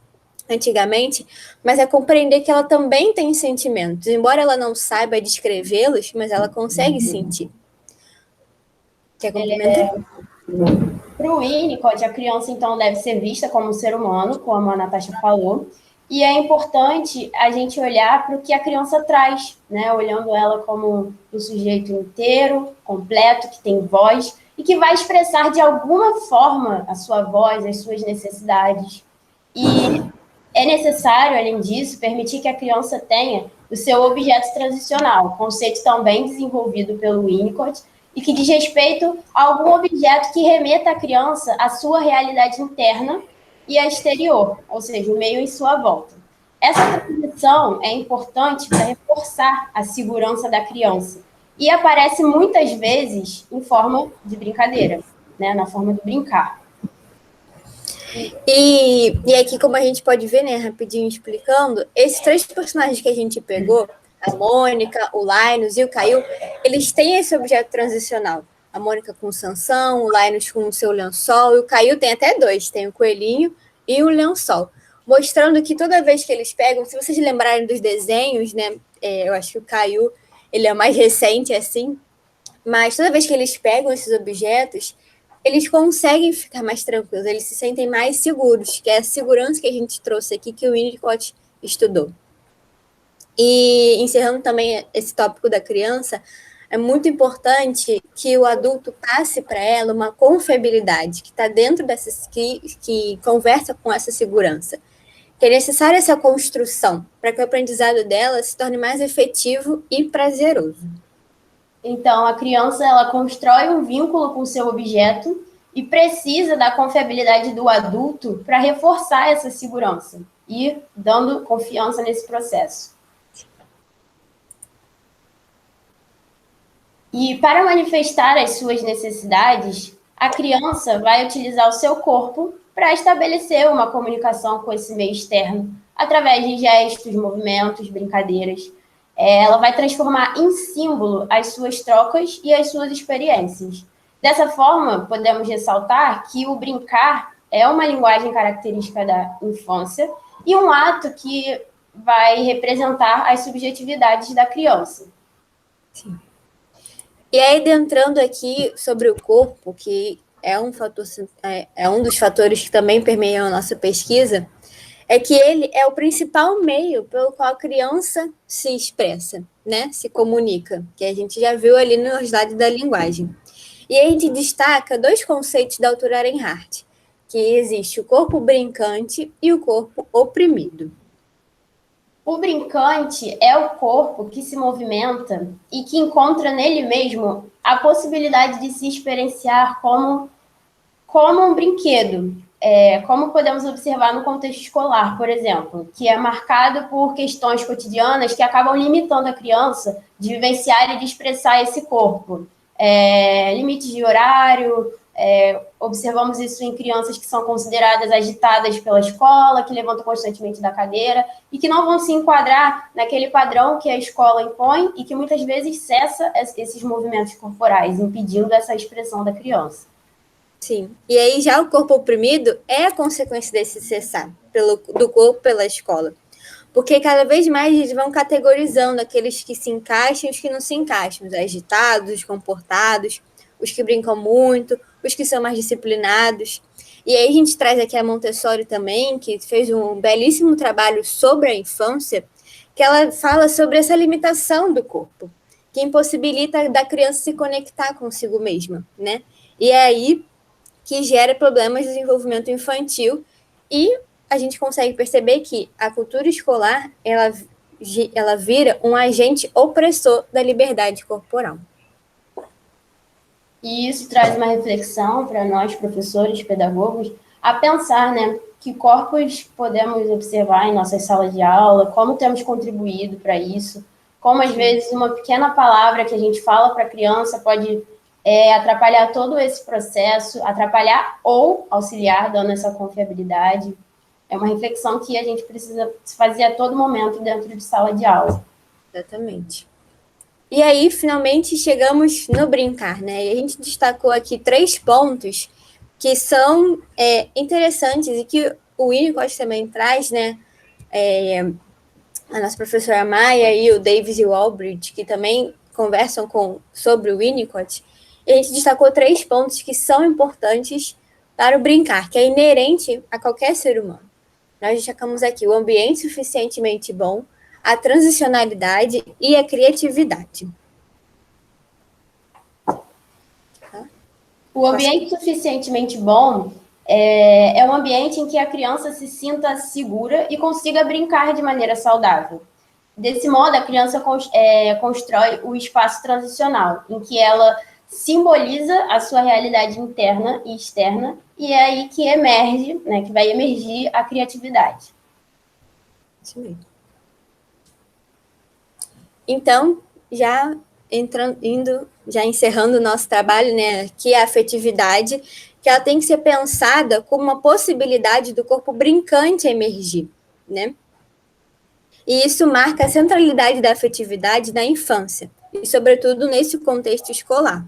antigamente, mas é compreender que ela também tem sentimentos. Embora ela não saiba descrevê-los, mas ela consegue sentir. Quer complementar? Para o Winnicott, a criança, então, deve ser vista como um ser humano, como a Natasha falou, e é importante a gente olhar para o que a criança traz, né? Olhando ela como um sujeito inteiro, completo, que tem voz, e que vai expressar de alguma forma a sua voz, as suas necessidades. E é necessário, além disso, permitir que a criança tenha o seu objeto transicional, conceito também desenvolvido pelo Winnicott, e que diz respeito a algum objeto que remeta a criança à sua realidade interna e à exterior, ou seja, o meio em sua volta. Essa transição é importante para reforçar a segurança da criança e aparece muitas vezes em forma de brincadeira, né, na forma do brincar. E aqui, como a gente pode ver, né, rapidinho explicando, esses 3 personagens que a gente pegou, a Mônica, o Linus e o Caio, eles têm esse objeto transicional. A Mônica com o Sansão, o Linus com o seu lençol, e o Caio tem até 2, tem o coelhinho e o lençol. Mostrando que toda vez que eles pegam, se vocês lembrarem dos desenhos, né, eu acho que o Caio, ele é mais recente, assim, Mas toda vez que eles pegam esses objetos, eles conseguem ficar mais tranquilos, eles se sentem mais seguros, que é a segurança que a gente trouxe aqui, que o Winnicott estudou. E encerrando também esse tópico da criança, é muito importante que o adulto passe para ela uma confiabilidade, que está dentro dessas, que conversa com essa segurança. Que é necessária essa construção para que o aprendizado dela se torne mais efetivo e prazeroso. Então, a criança ela constrói um vínculo com o seu objeto e precisa da confiabilidade do adulto para reforçar essa segurança e dando confiança nesse processo. E para manifestar as suas necessidades, a criança vai utilizar o seu corpo para estabelecer uma comunicação com esse meio externo, através de gestos, movimentos, brincadeiras. Ela vai transformar em símbolo as suas trocas e as suas experiências. Dessa forma, podemos ressaltar que o brincar é uma linguagem característica da infância e um ato que vai representar as subjetividades da criança. Sim. E aí, adentrando aqui sobre o corpo, que é um dos fatores que também permeiam a nossa pesquisa, é que ele é o principal meio pelo qual a criança se expressa, né? Se comunica, que a gente já viu ali no slide da linguagem. E aí a gente destaca 2 conceitos da autora Arenhart, que existe o corpo brincante e o corpo oprimido. O brincante é o corpo que se movimenta e que encontra nele mesmo a possibilidade de se experienciar como um brinquedo, como podemos observar no contexto escolar, por exemplo, que é marcado por questões cotidianas que acabam limitando a criança de vivenciar e de expressar esse corpo. Limites de horário, observamos isso em crianças que são consideradas agitadas pela escola, que levantam constantemente da cadeira e que não vão se enquadrar naquele padrão que a escola impõe e que muitas vezes cessa esses movimentos corporais, impedindo essa expressão da criança. Sim, e aí já o corpo oprimido é a consequência desse cessar do corpo pela escola. Porque cada vez mais eles vão categorizando aqueles que se encaixam e os que não se encaixam, os agitados, os comportados, os que brincam muito, os que são mais disciplinados. E aí a gente traz aqui a Montessori também, que fez um belíssimo trabalho sobre a infância, que ela fala sobre essa limitação do corpo, que impossibilita da criança se conectar consigo mesma, né? E é aí que gera problemas de desenvolvimento infantil e a gente consegue perceber que a cultura escolar, ela vira um agente opressor da liberdade corporal. E isso traz uma reflexão para nós, professores, pedagogos, a pensar, né, que corpos podemos observar em nossas salas de aula, como temos contribuído para isso, como às vezes uma pequena palavra que a gente fala para a criança pode atrapalhar todo esse processo, atrapalhar ou auxiliar, dando essa confiabilidade. É uma reflexão que a gente precisa fazer a todo momento dentro de sala de aula. Exatamente. E aí, finalmente, chegamos no brincar, né? E a gente destacou aqui 3 pontos que são interessantes e que o Winnicott também traz, né? A nossa professora Maia e o Davis e o Albridge, que também conversam sobre o Winnicott. E a gente destacou 3 pontos que são importantes para o brincar, que é inerente a qualquer ser humano. Nós destacamos aqui o ambiente suficientemente bom, a transicionalidade e a criatividade. O ambiente suficientemente bom é um ambiente em que a criança se sinta segura e consiga brincar de maneira saudável. Desse modo, a criança constrói o espaço transicional, em que ela simboliza a sua realidade interna e externa, e é aí que emerge, né, que vai emergir a criatividade. Isso mesmo. Então, já encerrando o nosso trabalho, né, que é a afetividade, que ela tem que ser pensada como uma possibilidade do corpo brincante emergir, né? E isso marca a centralidade da afetividade na infância, e sobretudo nesse contexto escolar.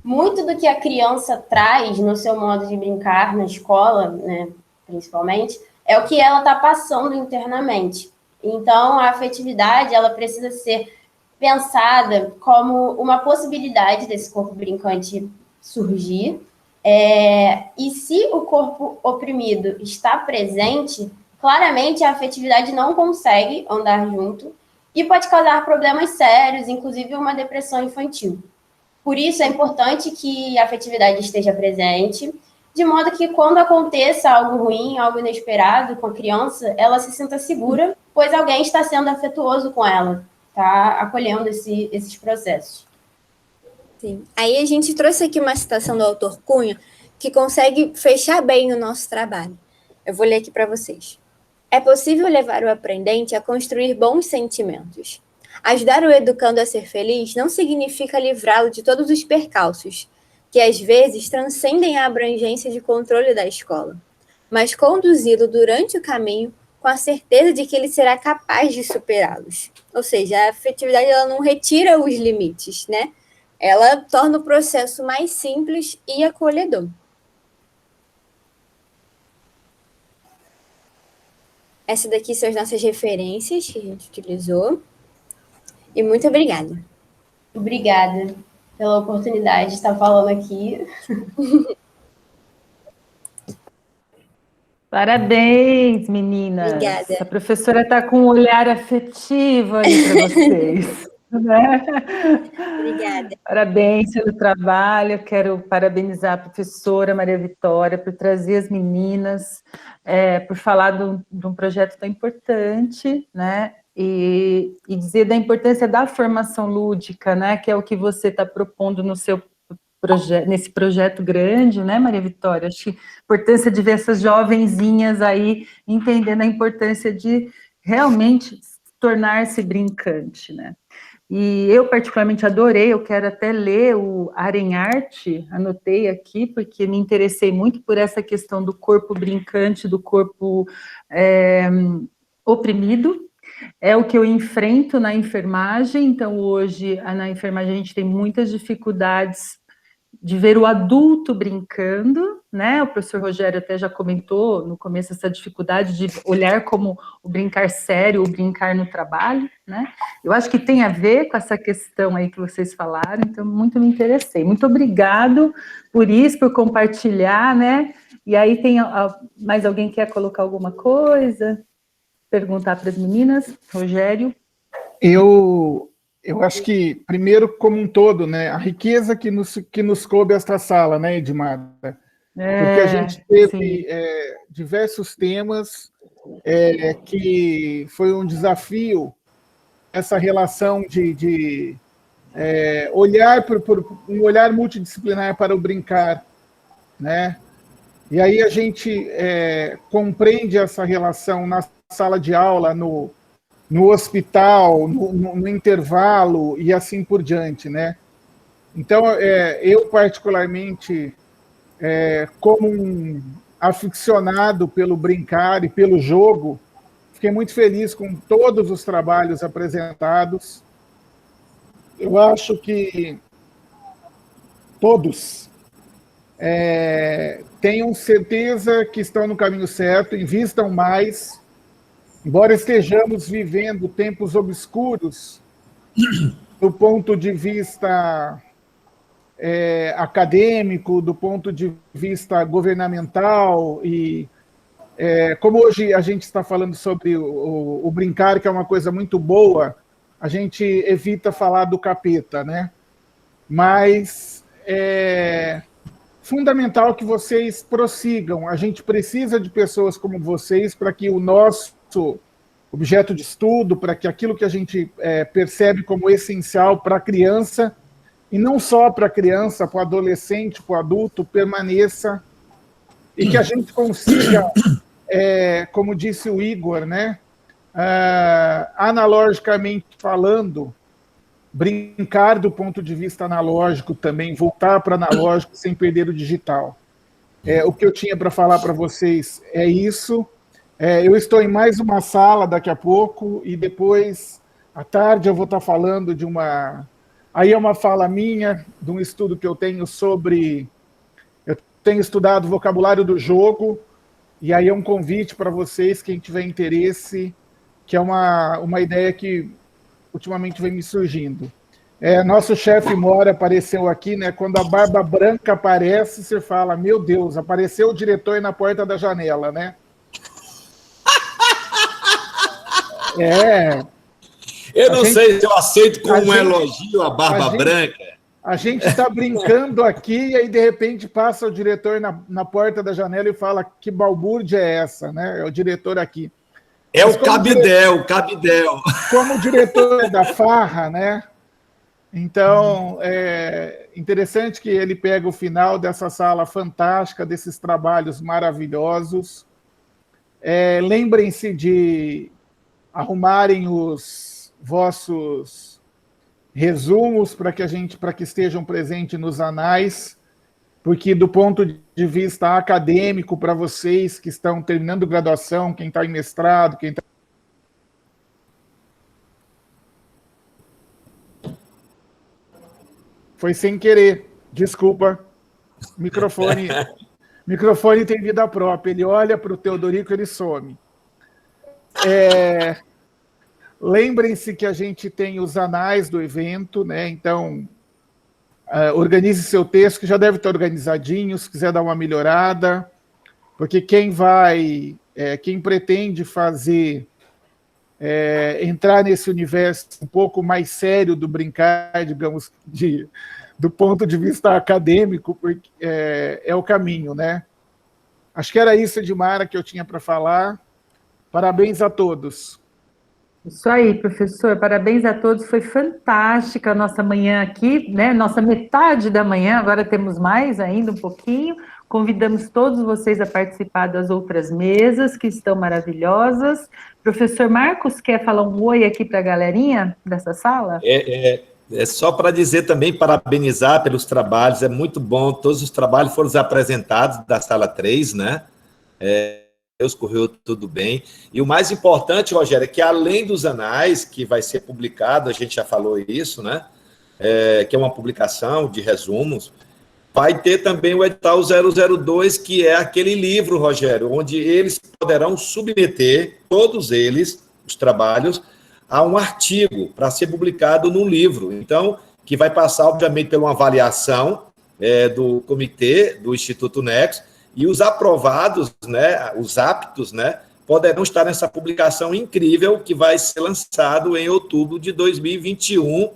Muito do que a criança traz no seu modo de brincar na escola, né, principalmente, é o que ela está passando internamente. Então, a afetividade ela precisa ser pensada como uma possibilidade desse corpo brincante surgir. E se o corpo oprimido está presente, claramente a afetividade não consegue andar junto e pode causar problemas sérios, inclusive uma depressão infantil. Por isso é importante que a afetividade esteja presente, de modo que quando aconteça algo ruim, algo inesperado com a criança, ela se sinta segura, pois alguém está sendo afetuoso com ela, está acolhendo esses processos. Sim. Aí a gente trouxe aqui uma citação do autor Cunha que consegue fechar bem o nosso trabalho. Eu vou ler aqui para vocês. É possível levar o aprendente a construir bons sentimentos. Ajudar o educando a ser feliz não significa livrá-lo de todos os percalços, que às vezes transcendem a abrangência de controle da escola, mas conduzi-lo durante o caminho com a certeza de que ele será capaz de superá-los. Ou seja, a afetividade ela não retira os limites, né? Ela torna o processo mais simples e acolhedor. Essas daqui são as nossas referências que a gente utilizou. E muito obrigada. Obrigada pela oportunidade de estar falando aqui. Parabéns, meninas. Obrigada. A professora está com um olhar afetivo ali para vocês. Né? Obrigada. Parabéns pelo trabalho. Eu quero parabenizar a professora Maria Vitória por trazer as meninas, por falar de um projeto tão importante, né? E dizer da importância da formação lúdica, né? Que é o que você está propondo no seu nesse projeto grande, né, Maria Vitória? Acho que a importância de ver essas jovenzinhas aí entendendo a importância de realmente tornar-se brincante, né? E eu particularmente adorei, eu quero até ler o Arenharte, anotei aqui, porque me interessei muito por essa questão do corpo brincante, do corpo oprimido. É o que eu enfrento na enfermagem, então hoje na enfermagem a gente tem muitas dificuldades de ver o adulto brincando, né? O professor Rogério até já comentou no começo essa dificuldade de olhar como o brincar sério, o brincar no trabalho, né? Eu acho que tem a ver com essa questão aí que vocês falaram, então muito me interessei. Muito obrigado por isso, por compartilhar, né? E aí tem mais alguém que quer colocar alguma coisa? Perguntar para as meninas? Rogério? Eu acho que, primeiro, como um todo, né, a riqueza que nos coube esta sala, né, Edmar? Porque a gente teve diversos temas que foi um desafio, essa relação de olhar por um olhar multidisciplinar para o brincar, né? E aí a gente compreende essa relação na sala de aula, no hospital, no intervalo e assim por diante, né? Então, eu particularmente, como um aficionado pelo brincar e pelo jogo, fiquei muito feliz com todos os trabalhos apresentados. Eu acho que todos tenham certeza que estão no caminho certo, invistam mais. Embora estejamos vivendo tempos obscuros, do ponto de vista acadêmico, do ponto de vista governamental, e como hoje a gente está falando sobre o brincar, que é uma coisa muito boa, a gente evita falar do capeta, né? Mas é fundamental que vocês prossigam. A gente precisa de pessoas como vocês para que o nosso objeto de estudo, para que aquilo que a gente percebe como essencial para a criança, e não só para a criança, para o adolescente, para o adulto, permaneça, e que a gente consiga, como disse o Igor, né, analogicamente falando, brincar do ponto de vista analógico também, voltar para analógico sem perder o digital. O que eu tinha para falar para vocês é isso. Eu estou em mais uma sala daqui a pouco, e depois, à tarde, eu vou estar falando de uma... Aí é uma fala minha, de um estudo que eu tenho sobre... Eu tenho estudado vocabulário do jogo, e aí é um convite para vocês, quem tiver interesse, que é uma ideia que ultimamente vem me surgindo. Nosso chefe Mora apareceu aqui, né? Quando a barba branca aparece, você fala, meu Deus, apareceu o diretor na porta da janela, né? Eu não sei se eu aceito como um elogio a barba branca. A gente está brincando aqui e aí, de repente, passa o diretor na porta da janela e fala que balbúrdia é essa, né? É o diretor aqui. É o Cabidel, Cabidel. Como diretor da farra, né? Então, é interessante que ele pega o final dessa sala fantástica, desses trabalhos maravilhosos. Lembrem-se de arrumarem os vossos resumos para que estejam presentes nos anais, porque do ponto de vista acadêmico, para vocês que estão terminando graduação, quem está em mestrado, quem está... Foi sem querer, desculpa. Microfone tem vida própria. Ele olha para o Teodorico, ele some. Lembrem-se que a gente tem os anais do evento, né? Então, organize seu texto, que já deve estar organizadinho, se quiser dar uma melhorada, porque quem pretende fazer, entrar nesse universo um pouco mais sério do brincar, digamos, do ponto de vista acadêmico, porque é o caminho, né? Acho que era isso, Edmara, que eu tinha para falar. Parabéns a todos. Isso aí, professor, parabéns a todos, foi fantástica a nossa manhã aqui, né? Nossa metade da manhã, agora temos mais ainda um pouquinho. Convidamos todos vocês a participar das outras mesas, que estão maravilhosas. Professor Marcos, quer falar um oi aqui para a galerinha dessa sala? É só para dizer também, parabenizar pelos trabalhos, é muito bom, todos os trabalhos foram apresentados da sala 3, né? Deus correu tudo bem. E o mais importante, Rogério, é que além dos anais, que vai ser publicado, a gente já falou isso, né? Que é uma publicação de resumos, vai ter também o edital 002, que é aquele livro, Rogério, onde eles poderão submeter, todos eles, os trabalhos, a um artigo para ser publicado num livro. Então, que vai passar, obviamente, por uma avaliação do comitê do Instituto Nexo, e os aprovados, né, os aptos, né, poderão estar nessa publicação incrível que vai ser lançado em outubro de 2021,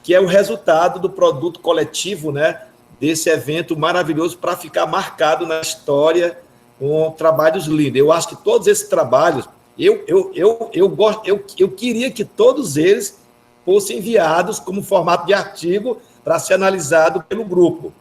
que é o resultado do produto coletivo, né, desse evento maravilhoso para ficar marcado na história com trabalhos lindos. Eu acho que todos esses trabalhos, eu queria que todos eles fossem enviados como formato de artigo para ser analisado pelo grupo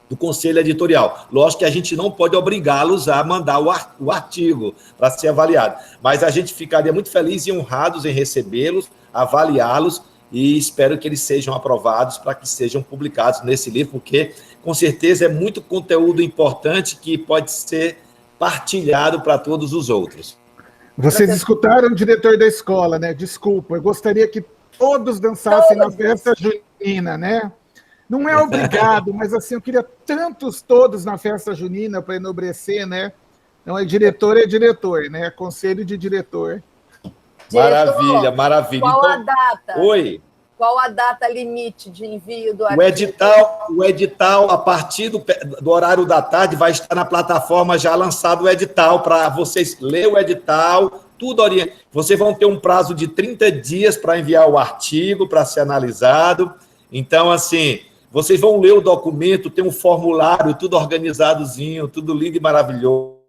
do Conselho Editorial. Lógico que a gente não pode obrigá-los a mandar o artigo para ser avaliado, mas a gente ficaria muito feliz e honrados em recebê-los, avaliá-los, e espero que eles sejam aprovados para que sejam publicados nesse livro, porque, com certeza, é muito conteúdo importante que pode ser partilhado para todos os outros. Vocês escutaram o diretor da escola, né? Desculpa, eu gostaria que todos dançassem na festa junina, né? Não é obrigado, mas assim, eu queria tantos todos na festa junina para enobrecer, né? Então, diretor, né? Conselho de diretor. Maravilha, maravilha. Qual então, a data? Oi. Qual a data limite de envio do artigo? O edital, a partir do horário da tarde, vai estar na plataforma já lançado o edital, para vocês lerem o edital, tudo orientado. Vocês vão ter um prazo de 30 dias para enviar o artigo, para ser analisado. Então, assim, vocês vão ler o documento, tem um formulário, tudo organizadozinho, tudo lindo e maravilhoso.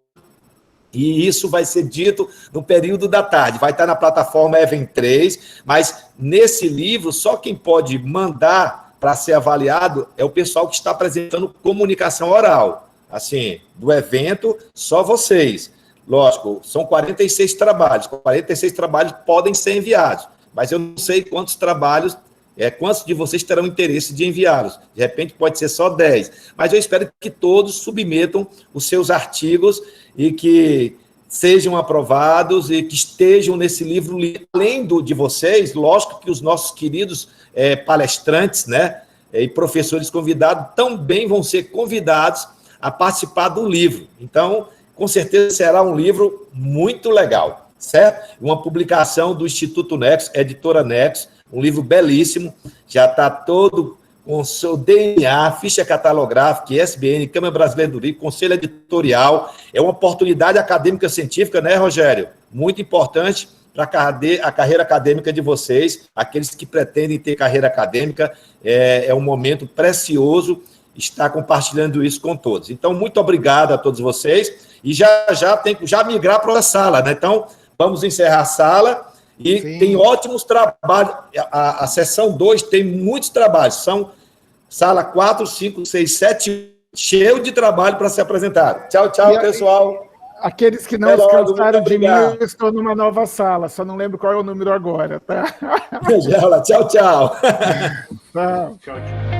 E isso vai ser dito no período da tarde. Vai estar na plataforma Even 3, mas nesse livro, só quem pode mandar para ser avaliado é o pessoal que está apresentando comunicação oral. Assim, do evento, só vocês. Lógico, são 46 trabalhos. 46 trabalhos podem ser enviados, mas eu não sei quantos trabalhos, quantos de vocês terão interesse de enviá-los. De repente pode ser só 10. Mas eu espero que todos submetam os seus artigos e que sejam aprovados e que estejam nesse livro, além de vocês, lógico que os nossos queridos palestrantes, né, e professores convidados também vão ser convidados a participar do livro. Então, com certeza será um livro muito legal, certo? Uma publicação do Instituto Nexo, Editora Nexo, um livro belíssimo, já está todo com o seu DNA, ficha catalográfica, ISBN, Câmara Brasileira do Livro, Conselho Editorial. É uma oportunidade acadêmica científica, né, Rogério? Muito importante para a carreira acadêmica de vocês, aqueles que pretendem ter carreira acadêmica, é um momento precioso estar compartilhando isso com todos. Então, muito obrigado a todos vocês, e já tem que migrar para a sala, né? Então, vamos encerrar a sala, e Sim. Tem ótimos trabalhos, a sessão 2 tem muitos trabalhos, são sala 4, 5, 6, 7, cheio de trabalho para ser apresentado. Tchau, pessoal. Aqueles que não descansaram de mim, eu estou numa nova sala, só não lembro qual é o número agora, tá? Tchau. Tchau. Tchau.